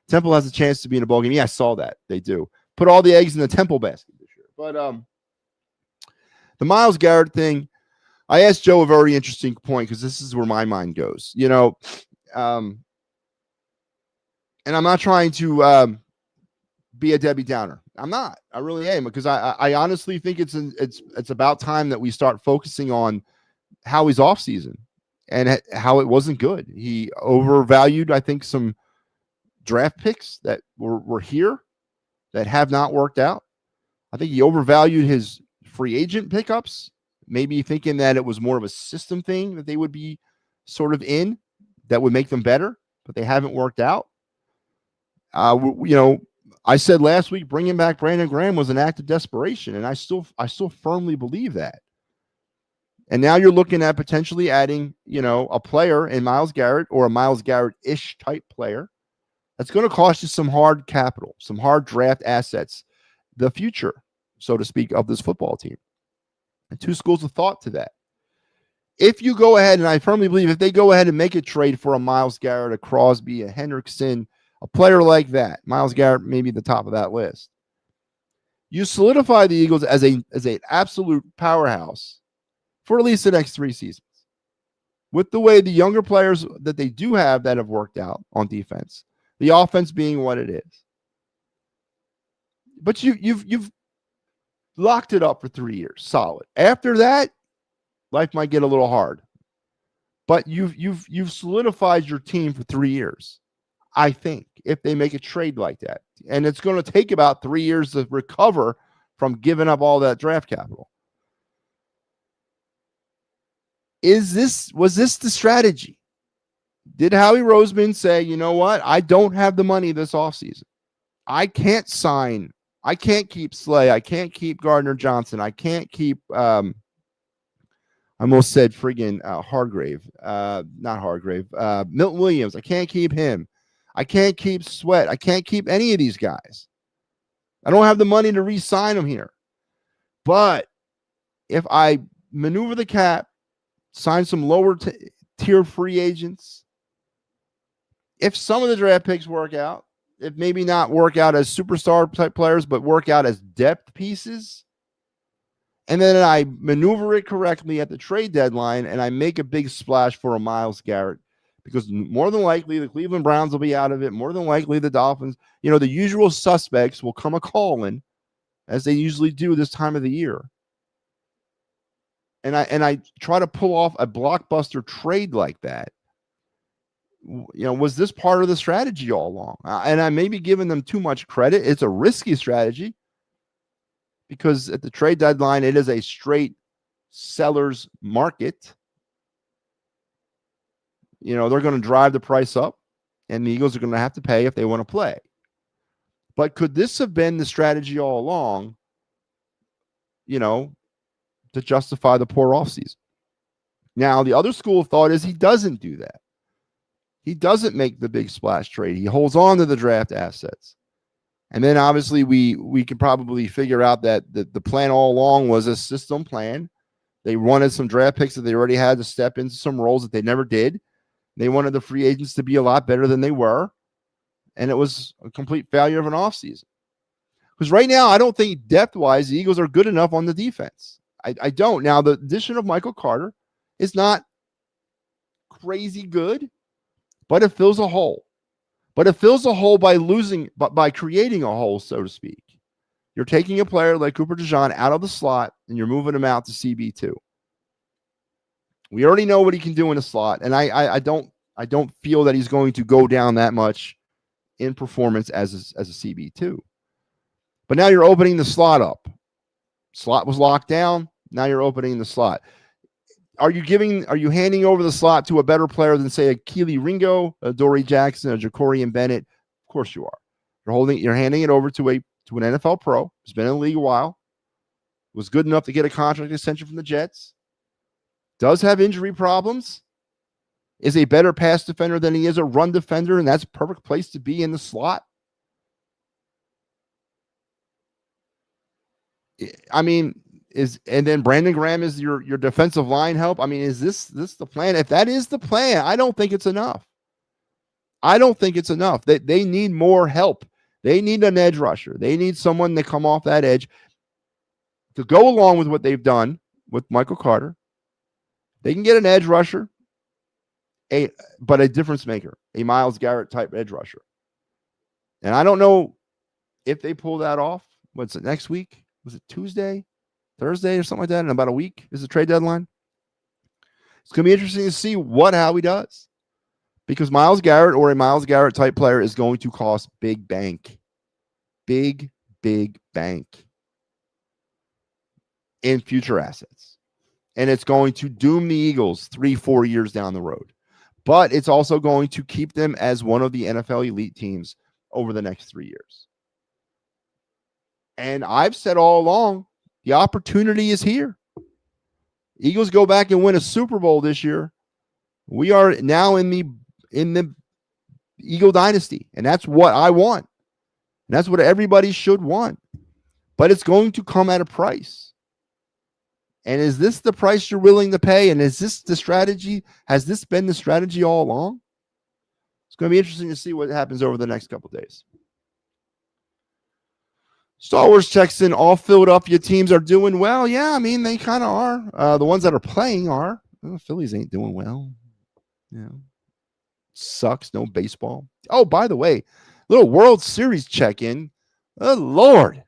Temple has a chance to be in a bowl game. Yeah, I saw that. They do. Put all the eggs in the Temple basket this year. But the Myles Garrett thing, I asked Joe a very interesting point because this is where my mind goes. You know, and I'm not trying to be a Debbie Downer. I'm not. I really am, because I honestly think it's about time that we start focusing on how he's off season and how it wasn't good. He overvalued, I think, some draft picks that were here that have not worked out. I think he overvalued his free agent pickups, maybe thinking that it was more of a system thing that they would be sort of in that would make them better, but they haven't worked out. You know, I said last week bringing back Brandon Graham was an act of desperation, and I still firmly believe that. And now you're looking at potentially adding, you know, a player in Myles Garrett or a Myles Garrett-ish type player. That's going to cost you some hard capital, some hard draft assets, the future, so to speak, of this football team. And two schools of thought to that. If you go ahead, and I firmly believe if they go ahead and make a trade for a Myles Garrett, a Crosby, a Hendrickson, a player like that, Myles Garrett may be the top of that list. You solidify the Eagles as an absolute powerhouse for at least the next 3 seasons. With the way the younger players that they do have that have worked out on defense, the offense being what it is. But you've locked it up for 3 years, solid. After that, life might get a little hard. But you've solidified your team for 3 years, I think, if they make a trade like that. And it's going to take about 3 years to recover from giving up all that draft capital. Was this the strategy? Did Howie Roseman say, you know what? I don't have the money this offseason. I can't keep Slay. I can't keep Gardner Johnson. I can't keep, I almost said friggin' Hargrave. Not Hargrave. Milton Williams. I can't keep him. I can't keep Sweat. I can't keep any of these guys. I don't have the money to re-sign them here. But if I maneuver the cap, sign some lower tier free agents, if some of the draft picks work out, if maybe not work out as superstar type players, but work out as depth pieces, and then I maneuver it correctly at the trade deadline and I make a big splash for a Myles Garrett, because more than likely the Cleveland Browns will be out of it. More than likely the Dolphins, you know, the usual suspects will come a-calling, as they usually do this time of the year. And I try to pull off a blockbuster trade like that. You know, was this part of the strategy all along? And I may be giving them too much credit. It's a risky strategy, because at the trade deadline, it is a straight seller's market. You know, they're going to drive the price up, and the Eagles are going to have to pay if they want to play. But could this have been the strategy all along, you know, to justify the poor offseason? Now, the other school of thought is he doesn't do that. He doesn't make the big splash trade. He holds on to the draft assets. And then obviously we can probably figure out that the plan all along was a system plan. They wanted some draft picks that they already had to step into some roles that they never did. They wanted the free agents to be a lot better than they were. And it was a complete failure of an offseason. Because right now, I don't think depth-wise, the Eagles are good enough on the defense. I don't. Now, the addition of Michael Carter is not crazy good, but it fills a hole. But it fills a hole by creating a hole, so to speak. You're taking a player like Cooper DeJean out of the slot, and you're moving him out to CB2. We already know what he can do in the slot, and I don't feel that he's going to go down that much in performance as a CB2. But now you're opening the slot up. Slot was locked down. Now you're opening the slot. Are you handing over the slot to a better player than, say, a Keely Ringo, a Dory Jackson, a Jacorian Bennett? Of course you are. You're handing it over to an NFL pro who's been in the league a while, was good enough to get a contract extension from the Jets, does have injury problems, is a better pass defender than he is a run defender, and that's a perfect place to be in the slot. I mean, and then Brandon Graham is your defensive line help. I mean, is this the plan? If that is the plan, I don't think it's enough. They need more help. They need an edge rusher. They need someone to come off that edge to go along with what they've done with Michael Carter. They can get an edge rusher, but a difference maker, a Myles Garrett type edge rusher. And I don't know if they pull that off. What's it, next week? Was it Tuesday, Thursday, or something like that? In about a week is the trade deadline. It's going to be interesting to see how he does. Because Myles Garrett or a Myles Garrett type player is going to cost big bank. Big bank in future assets. And it's going to doom the Eagles 3-4 years down the road. But it's also going to keep them as one of the NFL elite teams over the next 3 years. And I've said all along, the opportunity is here. Eagles go back and win a Super Bowl this year. We are now in the Eagle dynasty, and that's what I want. And that's what everybody should want. But it's going to come at a price. And is this the price you're willing to pay? And is this the strategy? Has this been the strategy all along? It's going to be interesting to see what happens over the next couple of days. Star Wars checks in, all filled up. Your teams are doing well. Yeah, I mean, they kind of are. The ones that are playing are. Well, Phillies ain't doing well. Yeah. Sucks. No baseball. Oh, by the way, little World Series check-in. Oh, Lord.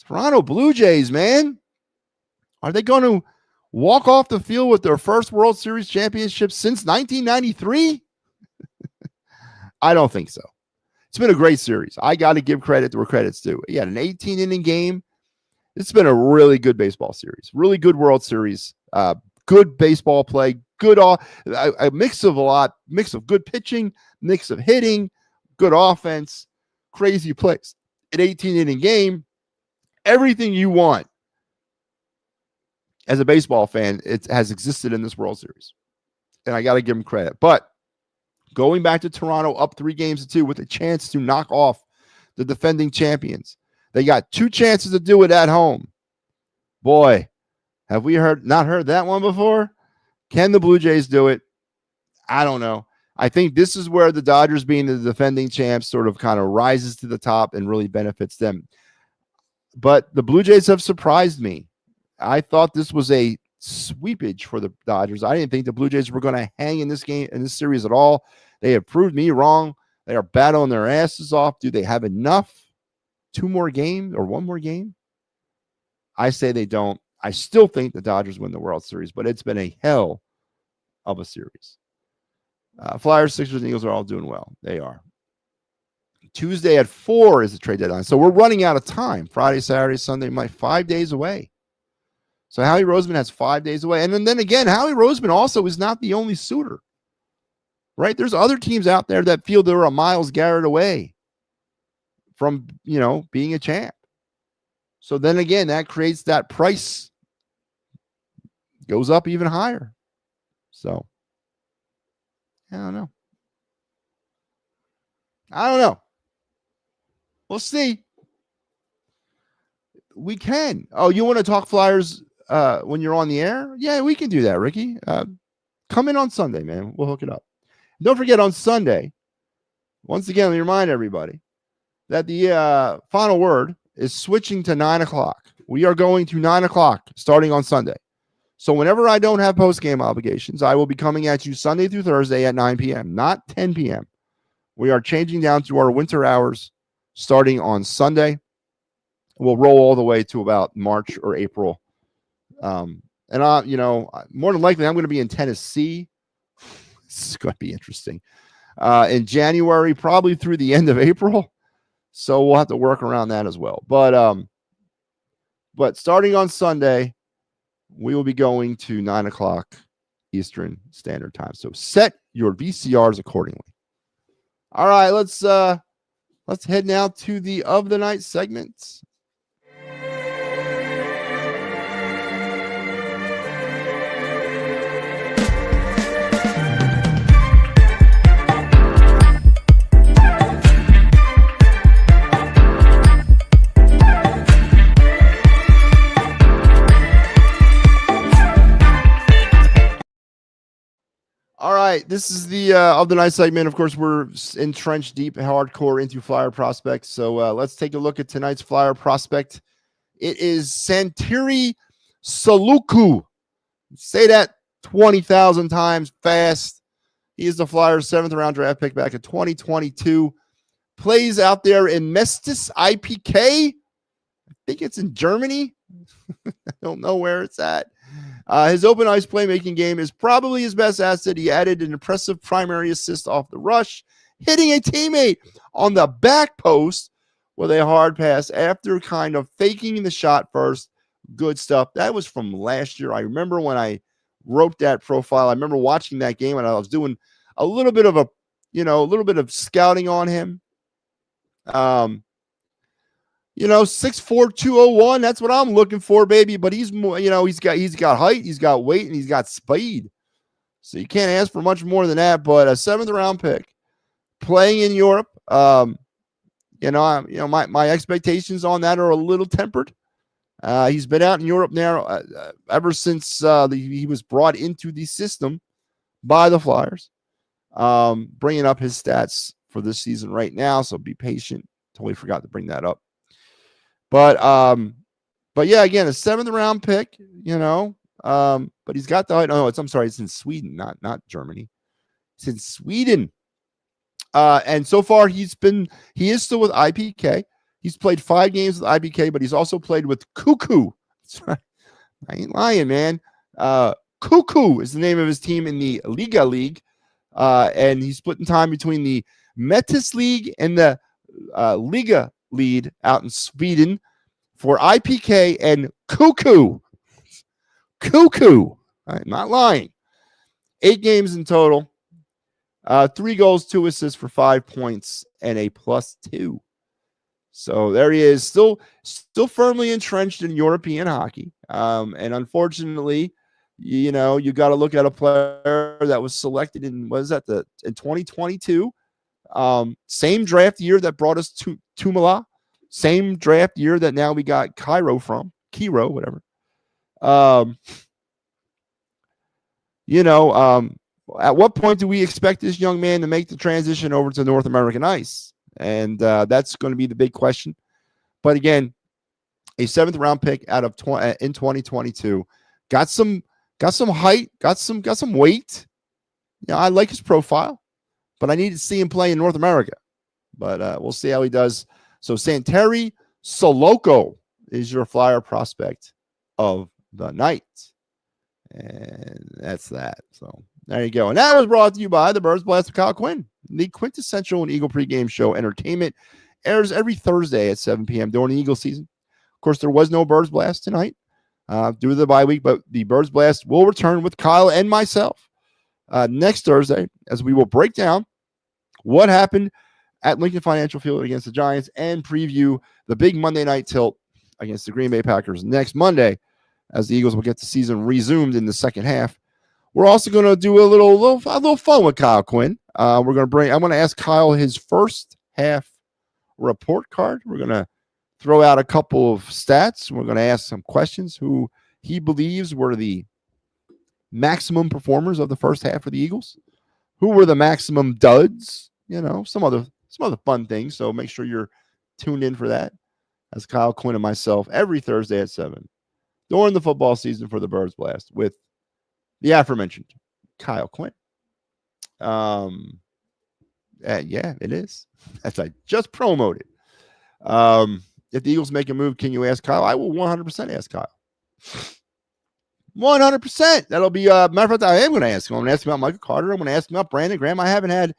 Toronto Blue Jays, man. Are they going to walk off the field with their first World Series championship since 1993? I don't think so. It's been a great series. I got to give credit where credit's due. You had an 18-inning game. It's been a really good baseball series. Really good World Series. Good baseball play. Good a mix of good pitching, mix of hitting, good offense, crazy plays. An 18-inning game. Everything you want as a baseball fan, it has existed in this World Series. And I got to give them credit. But going back to Toronto up 3-2 with a chance to knock off the defending champions. They got 2 chances to do it at home. Boy, have we not heard that one before? Can the Blue Jays do it? I don't know. I think this is where the Dodgers being the defending champs sort of kind of rises to the top and really benefits them. But the Blue Jays have surprised me. I thought this was a sweepage for the Dodgers. I didn't think the Blue Jays were going to hang in this series at all. They have proved me wrong. They are battling their asses off. Do they have enough? 2 more games or 1 more game? I say they don't. I still think the Dodgers win the World Series, but it's been a hell of a series. Flyers, Sixers, and Eagles are all doing well. They are. Tuesday at 4 is the trade deadline. So we're running out of time. Friday, Saturday, Sunday, 5 days away. So Howie Roseman has 5 days away. And then again, Howie Roseman also is not the only suitor, right? There's other teams out there that feel they're a Myles Garrett away from, being a champ. So then again, that creates that price goes up even higher. So I don't know. We'll see. We can. Oh, you want to talk Flyers when you're on the air? Yeah, we can do that, Ricky. come in on Sunday, man. We'll hook it up. Don't forget on Sunday, once again, let me remind everybody that the final word is switching to 9 o'clock. We are going to 9 o'clock starting on Sunday. So whenever I don't have post-game obligations, I will be coming at you Sunday through Thursday at 9 p.m., not 10 p.m. We are changing down to our winter hours starting on Sunday. We'll roll all the way to about March or April. And more than likely, I'm going to be in Tennessee. This is going to be interesting. In January, probably through the end of April. So we'll have to work around that as well. But starting on Sunday, we will be going to 9 o'clock Eastern Standard Time. So set your VCRs accordingly. All right, let's head now to the of the night segment. All right, this is the of the night segment. Of course, we're entrenched deep, hardcore into Flyer prospects. So let's take a look at tonight's Flyer prospect. It is Santeri Saluku. Say that 20,000 times fast. He is the Flyers' 7th round draft pick back in 2022. Plays out there in Mestis IPK. I think it's in Germany. I don't know where it's at. His open ice playmaking game is probably his best asset. He added an impressive primary assist off the rush, hitting a teammate on the back post with a hard pass after kind of faking the shot first. Good stuff. That was from last year. I remember when I wrote that profile. I remember watching that game and I was doing a little bit of scouting on him. 6'4", 201. That's what I'm looking for, baby. But he's more, he's got height, he's got weight, and he's got speed. So you can't ask for much more than that. But a 7th round pick, playing in Europe. My expectations on that are a little tempered. He's been out in Europe now ever since he was brought into the system by the Flyers. Bringing up his stats for this season right now, so be patient. Totally forgot to bring that up. But yeah, again, a 7th round pick, but he's got the height. Oh, it's in Sweden, not Germany. It's in Sweden. And so far he is still with IPK. He's played 5 games with IPK, but he's also played with Cuckoo. I ain't lying, man. Cuckoo is the name of his team in the Liga League. And he's splitting time between the Metis League and the Liga Lead out in Sweden for IPK and Cuckoo. I'm not lying. 8 games in total. 3 goals, 2 assists for 5 points and a +2. So there he is, still firmly entrenched in European hockey. And unfortunately, you got to look at a player that was selected in 2022. Same draft year that brought us to Tumala. Same draft year that now we got Kiro, whatever. At what point do we expect this young man to make the transition over to North American ice? And that's going to be the big question. But again, a 7th round pick out of in 2022, got some height, got some weight. I like his profile, but I need to see him play in North America. But we'll see how he does. So Santeri Saluku is your Flyer prospect of the night. And that's that. So there you go. And that was brought to you by the Birds Blast of Kyle Quinn. The quintessential and Eagle pregame show entertainment airs every Thursday at 7 p.m. during the Eagle season. Of course, there was no Birds Blast tonight due to the bye week, but the Birds Blast will return with Kyle and myself next Thursday as we will break down what happened at Lincoln Financial Field against the Giants and preview the big Monday night tilt against the Green Bay Packers next Monday as the Eagles will get the season resumed in the second half. We're also going to do a little fun with Kyle Quinn. I'm going to ask Kyle his first half report card. We're going to throw out a couple of stats. We're going to ask some questions who he believes were the maximum performers of the first half for the Eagles? Who were the maximum duds? Some other fun things. So make sure you're tuned in for that. As Kyle Quinn and myself every Thursday at 7 during the football season for the Birds Blast with the aforementioned Kyle Quinn. Yeah, it is. As I just promoted. If the Eagles make a move, can you ask Kyle? I will 100% ask Kyle. 100%. That'll be matter of fact, I am going to ask him. I'm going to ask him about Michael Carter. I'm going to ask him about Brandon Graham. I haven't had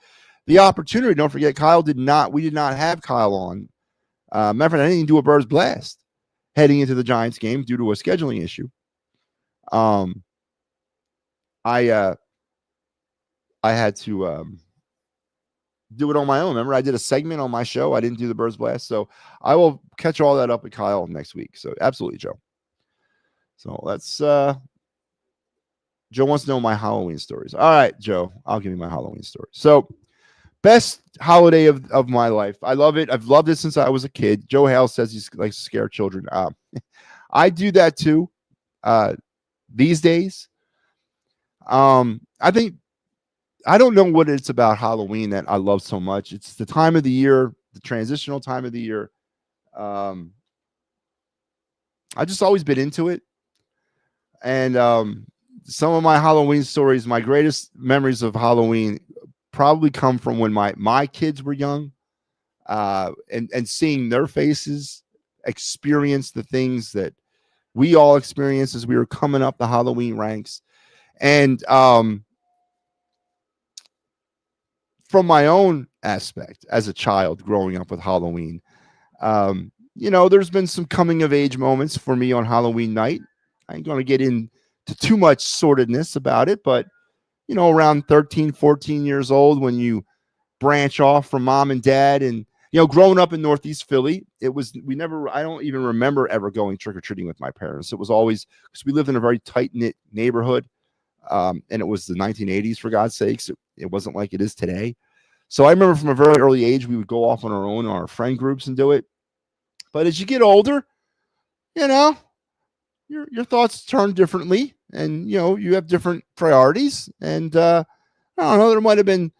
the opportunity. Don't forget, we did not have Kyle on. Matter of fact, I didn't even do a Birds Blast heading into the Giants game due to a scheduling issue. I had to do it on my own. Remember, I did a segment on my show. I didn't do the Birds Blast. So I will catch all that up with Kyle next week. So absolutely, Joe. So let's Joe wants to know my Halloween stories. All right, Joe, I'll give you my Halloween story. So best holiday of my life. I love it. I've loved it since I was a kid. Joe Hale says he likes to scare children. I do that too these days. I think I don't know what it's about Halloween that I love so much. It's the time of the year, the transitional time of the year. I just always been into it. And some of my Halloween stories, my greatest memories of Halloween probably come from when my kids were young, and seeing their faces experience the things that we all experienced as we were coming up the Halloween ranks. And from my own aspect as a child growing up with Halloween, there's been some coming of age moments for me on Halloween night. I ain't going to get into too much sordidness about it, but, around 13, 14 years old, when you branch off from mom and dad and, growing up in Northeast Philly, I don't even remember ever going trick-or-treating with my parents. It was always, because we lived in a very tight-knit neighborhood, and it was the 1980s, for God's sakes. It wasn't like it is today. So I remember from a very early age, we would go off on our own in our friend groups and do it. But as you get older, your thoughts turn differently, and you have different priorities. And I don't know, there might have been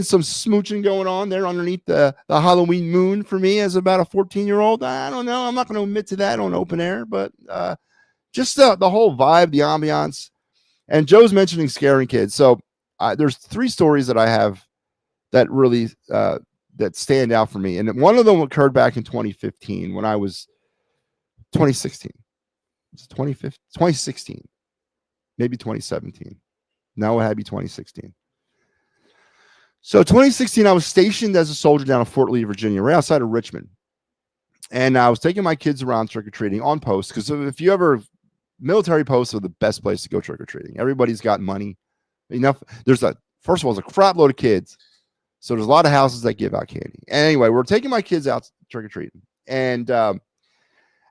some smooching going on there underneath the Halloween moon for me as about a 14-year-old. I don't know. I'm not going to admit to that on open air, but just the whole vibe, the ambiance. And Joe's mentioning scaring kids. So there's 3 stories that I have that really that stand out for me. And one of them occurred back in 2015 when I was 2016. It's 2016, maybe 2017. Now it had to be 2016. So 2016, I was stationed as a soldier down in Fort Lee, Virginia, right outside of Richmond. And I was taking my kids around trick-or-treating on post, because if you ever, military posts are the best place to go trick-or-treating. Everybody's got money. Enough. First of all, there's a crap load of kids. So there's a lot of houses that give out candy. And anyway, we're taking my kids out trick-or-treating. And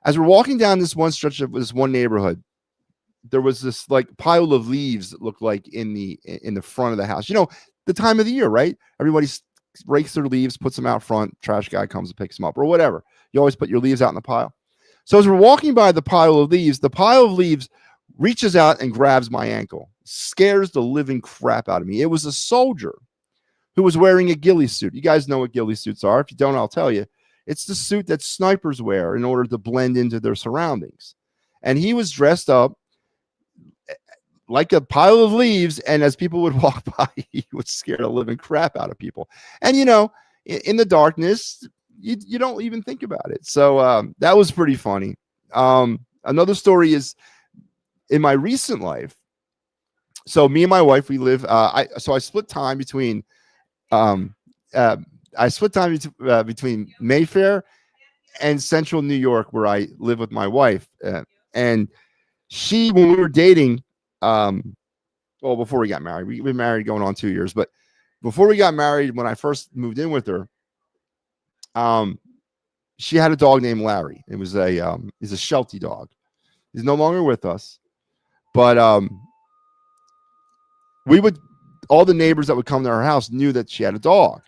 as we're walking down this one stretch of this one neighborhood, there was this like pile of leaves that looked like in the front of the house. The time of the year, right? Everybody rakes their leaves, puts them out front. Trash guy comes and picks them up or whatever. You always put your leaves out in the pile. So as we're walking by the pile of leaves reaches out and grabs my ankle, scares the living crap out of me. It was a soldier who was wearing a ghillie suit. You guys know what ghillie suits are. If you don't, I'll tell you. It's the suit that snipers wear in order to blend into their surroundings. And he was dressed up like a pile of leaves, and as people would walk by, he would scare the living crap out of people. And in the darkness, you don't even think about it. So that was pretty funny. Another story is in my recent life. So me and my wife, we live. I split time between between Mayfair and Central New York, where I live with my wife. And she, when we were dating, before we got married, we've been married going on 2 years, but before we got married, when I first moved in with her, she had a dog named Larry. It was he's a Sheltie dog. He's no longer with us, but all the neighbors that would come to our house knew that she had a dog.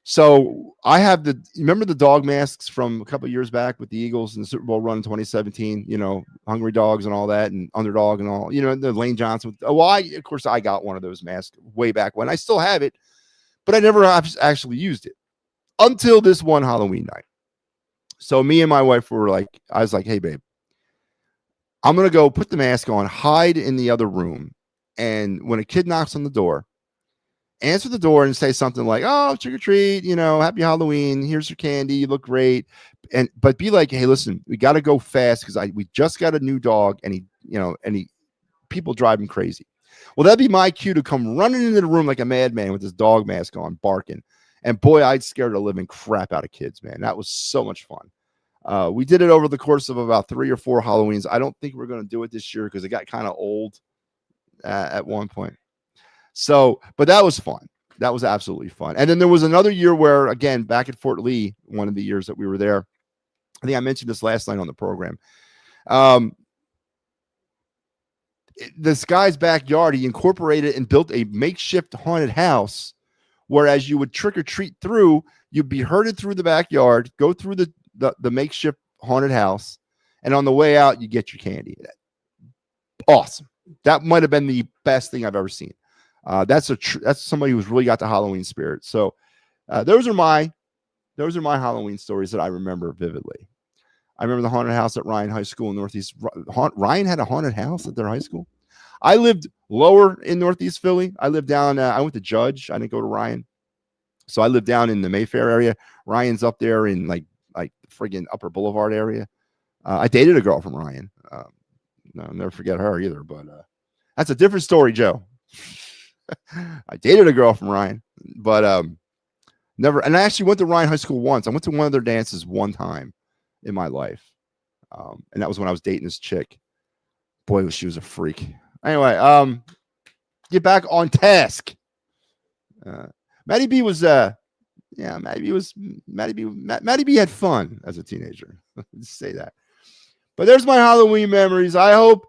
So I have remember the dog masks from a couple of years back with the Eagles and the Super Bowl run in 2017, Hungry Dogs and all that, and Underdog and all, the Lane Johnson. Of course, I got one of those masks way back when. I still have it, but I never actually used it until this one Halloween night. So me and my wife I was like, hey, babe, I'm going to go put the mask on, hide in the other room. And when a kid knocks on the door, answer the door and say something like, oh, trick or treat, happy Halloween. Here's your candy. You look great. But be like, hey, listen, we got to go fast because we just got a new dog and people drive him crazy. Well, that'd be my cue to come running into the room like a madman with his dog mask on, barking. And boy, I'd scared the living crap out of kids, man. That was so much fun. We did it over the course of about 3 or 4 Halloweens. I don't think we're going to do it this year because it got kind of old at one point. So, but that was fun. That was absolutely fun. And then there was another year where, again, back at Fort Lee, one of the years that we were there, I think I mentioned this last night on the program. This guy's backyard, he incorporated and built a makeshift haunted house, whereas you would trick or treat through, you'd be herded through the backyard, go through the makeshift haunted house, and on the way out, you get your candy. Awesome. That might have been the best thing I've ever seen. That's somebody who's really got the Halloween spirit. So those are my Halloween stories that I remember vividly. I remember the haunted house at Ryan High School in Northeast. Ryan had a haunted house at their high school. I lived lower in Northeast Philly. I lived down. I went to Judge. I didn't go to Ryan, so I lived down in the Mayfair area. Ryan's up there in like friggin' Upper Boulevard area. I dated a girl from Ryan. No, I'll never forget her either. But that's a different story, Joe. I dated a girl from Ryan, but never. And I actually went to Ryan High School once. I went to one of their dances one time in my life, and that was when I was dating this chick. Boy, she was a freak. Anyway, get back on task. MattyB was MattyB had fun as a teenager. Let's say that. But there's my Halloween memories. I hope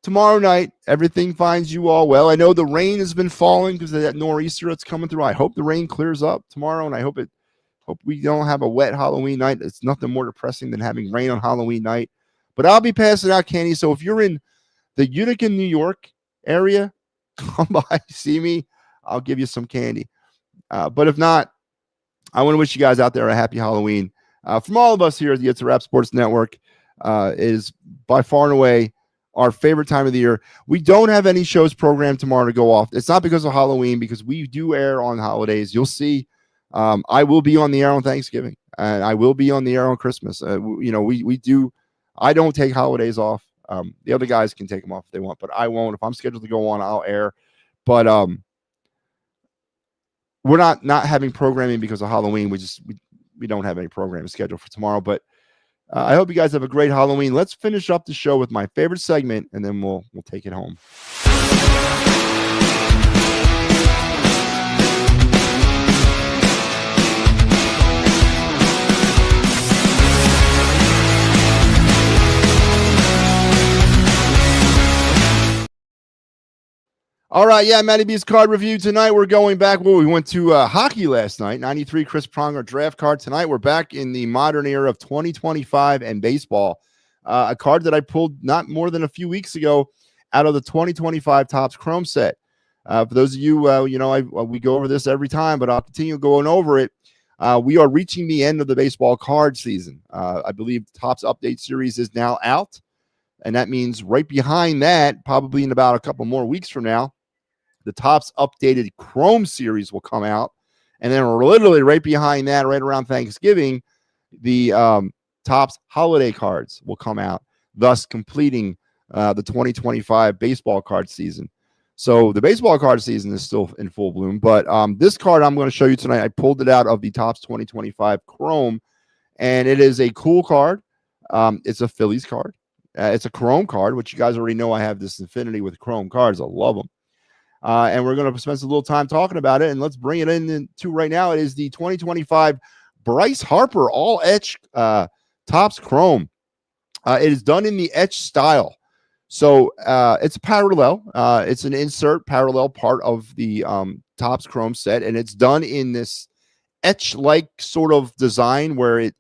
tomorrow night everything finds you all well. I know the rain has been falling because of that nor'easter that's coming through. I hope the rain clears up tomorrow, and I hope we don't have a wet Halloween night. It's nothing more depressing than having rain on Halloween night. But I'll be passing out candy. So if you're in the Utica, New York area, come by, see me. I'll give you some candy. But if not, I want to wish you guys out there a happy Halloween. From all of us here at the It's a Wrap Sports Network, it is by far and away our favorite time of the year. We don't have any shows programmed tomorrow to go off. It's not because of Halloween, because we do air on holidays. You'll see. I will be on the air on Thanksgiving, and I will be on the air on Christmas. We do. I don't take holidays off. The other guys can take them off if they want, but I won't. If I'm scheduled to go on, I'll air. But we're not having programming because of Halloween. We don't have any programming scheduled for tomorrow. But I hope you guys have a great Halloween. Let's finish up the show with my favorite segment, and then we'll take it home. All right, MattyB's card review tonight. We're going back. Well, we went to hockey last night. 93 Chris Pronger draft card. Tonight, we're back in the modern era of 2025 and baseball. A card that I pulled not more than a few weeks ago out of the 2025 Topps Chrome set. For those of you, we go over this every time, but I'll continue going over it. We are reaching the end of the baseball card season. I believe the Topps Update Series is now out, and that means right behind that, probably in about a couple more weeks from now, the Topps Updated Chrome Series will come out. And then literally right behind that, right around Thanksgiving, the Topps Holiday Cards will come out, thus completing the 2025 baseball card season. So the baseball card season is still in full bloom. But this card I'm going to show you tonight, I pulled it out of the Topps 2025 Chrome, and it is a cool card. It's a Phillies card. It's a Chrome card, which you guys already know I have this infinity with Chrome cards. I love them. And we're going to spend a little time talking about it, and let's bring it into right now. It is the 2025 Bryce Harper all etch Topps Chrome. It is done in the etch style, so it's parallel. It's an insert parallel part of the Topps Chrome set, and it's done in this etch-like sort of design where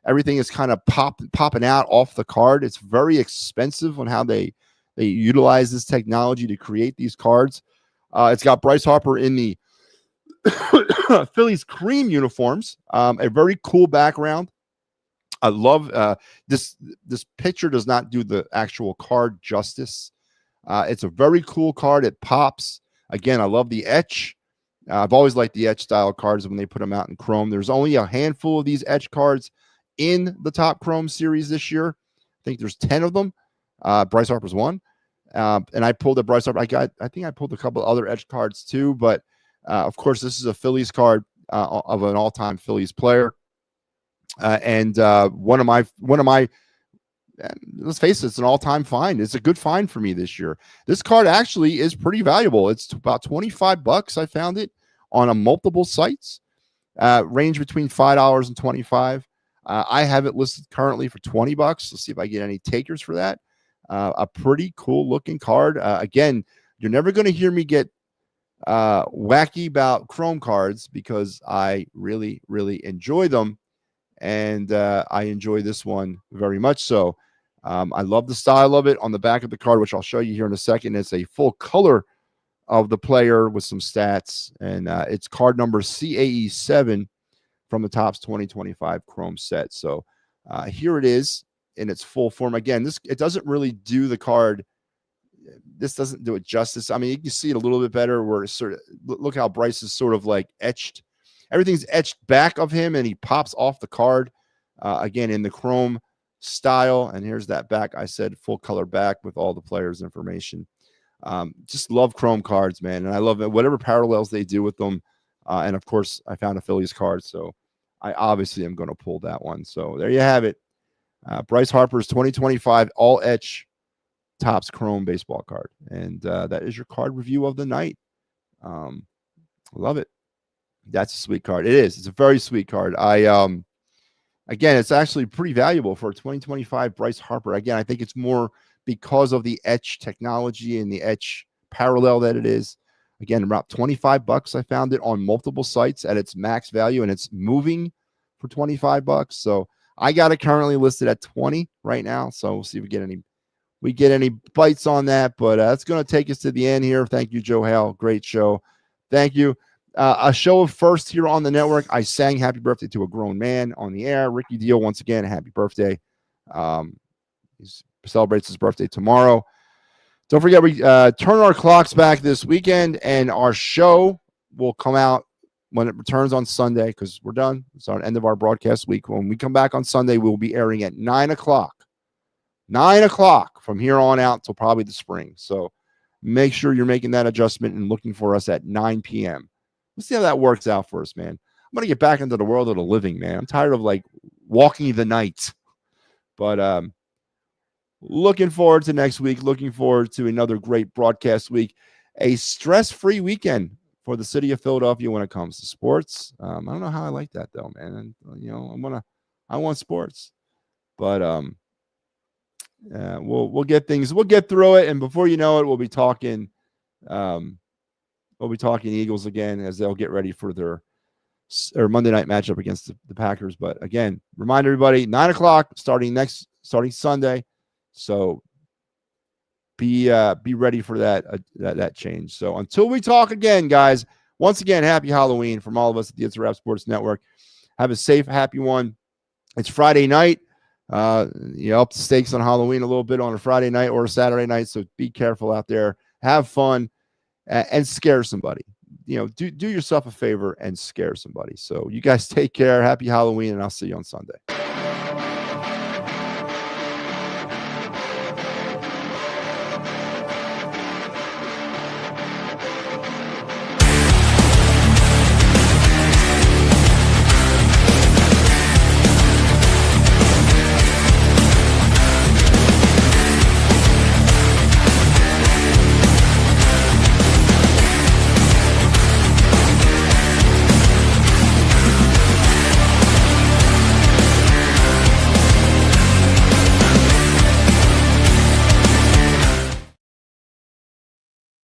everything is kind of popping out off the card. It's very expensive on how they utilize this technology to create these cards. It's got Bryce Harper in the Phillies cream uniforms, a very cool background. I love this picture does not do the actual card justice. It's a very cool card. It pops. Again, I love the etch. I've always liked the etch style cards when they put them out in chrome. There's only a handful of these etch cards in the Top Chrome series this year. I think there's 10 of them. Bryce Harper's one. And I pulled a Bryce Harper. I think I pulled a couple other etch cards too, but of course, this is a Phillies card of an all-time Phillies player. And one of my, let's face it, it's an all-time find. It's a good find for me this year. This card actually is pretty valuable. It's about $25. I found it on a multiple sites, range between $5 and $25. I have it listed currently for $20. Let's see if I get any takers for that. A pretty cool looking card. Again, you're never going to hear me get wacky about chrome cards because I really, really enjoy them. And I enjoy this one very much so. I love the style of it on the back of the card, which I'll show you here in a second. It's a full color of the player with some stats. And it's card number CAE7 from the Topps 2025 Chrome set. So here it is in its full form. Again, it doesn't really do the card. This doesn't do it justice. I mean, you can see it a little bit better where it's sort of, look how Bryce is sort of like etched. Everything's etched back of him and he pops off the card again in the chrome style. And here's that back. I said full color back with all the players' information. Just love chrome cards, man. And I love it. Whatever parallels they do with them. And of course, I found a Phillies card. So I obviously am going to pull that one. So there you have it. Bryce Harper's 2025 all etch Topps Chrome baseball card. And that is your card review of the night. Love it. That's a sweet card. It is. It's a very sweet card. Again, it's actually pretty valuable for a 2025 Bryce Harper. Again, I think it's more because of the etch technology and the etch parallel that it is. Again, about $25. I found it on multiple sites at its max value, and it's moving for $25. So I got it currently listed at 20 right now. So we'll see if we get any bites on that. But that's going to take us to the end here. Thank you, Joe Hale. Great show. Thank you. A show of first here on the network. I sang happy birthday to a grown man on the air. Ricky Deal, once again, happy birthday. He celebrates his birthday tomorrow. Don't forget, we turn our clocks back this weekend, and our show will come out when it returns on Sunday because we're done. It's our end of our broadcast week. When we come back on Sunday, we'll be airing at 9 o'clock. 9 o'clock from here on out till probably the spring. So make sure you're making that adjustment and looking for us at 9 p.m. Let's see how that works out for us, man. I'm going to get back into the world of the living, man. I'm tired of like walking the night. But looking forward to next week. Looking forward to another great broadcast week. A stress-free weekend for the city of Philadelphia when it comes to sports. I don't know how I like that though, man. And, you know, I want sports. But we'll get things. We'll get through it, and before you know it, we'll be talking. We'll be talking Eagles again as they'll get ready for their Monday night matchup against the Packers. But again, remind everybody, 9 o'clock starting Sunday. So be ready for that change. So until we talk again, guys, once again, happy Halloween from all of us at the It's a Wrap Sports Network. Have a safe, happy one. It's Friday night. Up the stakes on Halloween a little bit on a Friday night or a Saturday night. So be careful out there. Have fun. And scare somebody. Do yourself a favor and scare somebody. So you guys take care. Happy Halloween, and I'll see you on Sunday.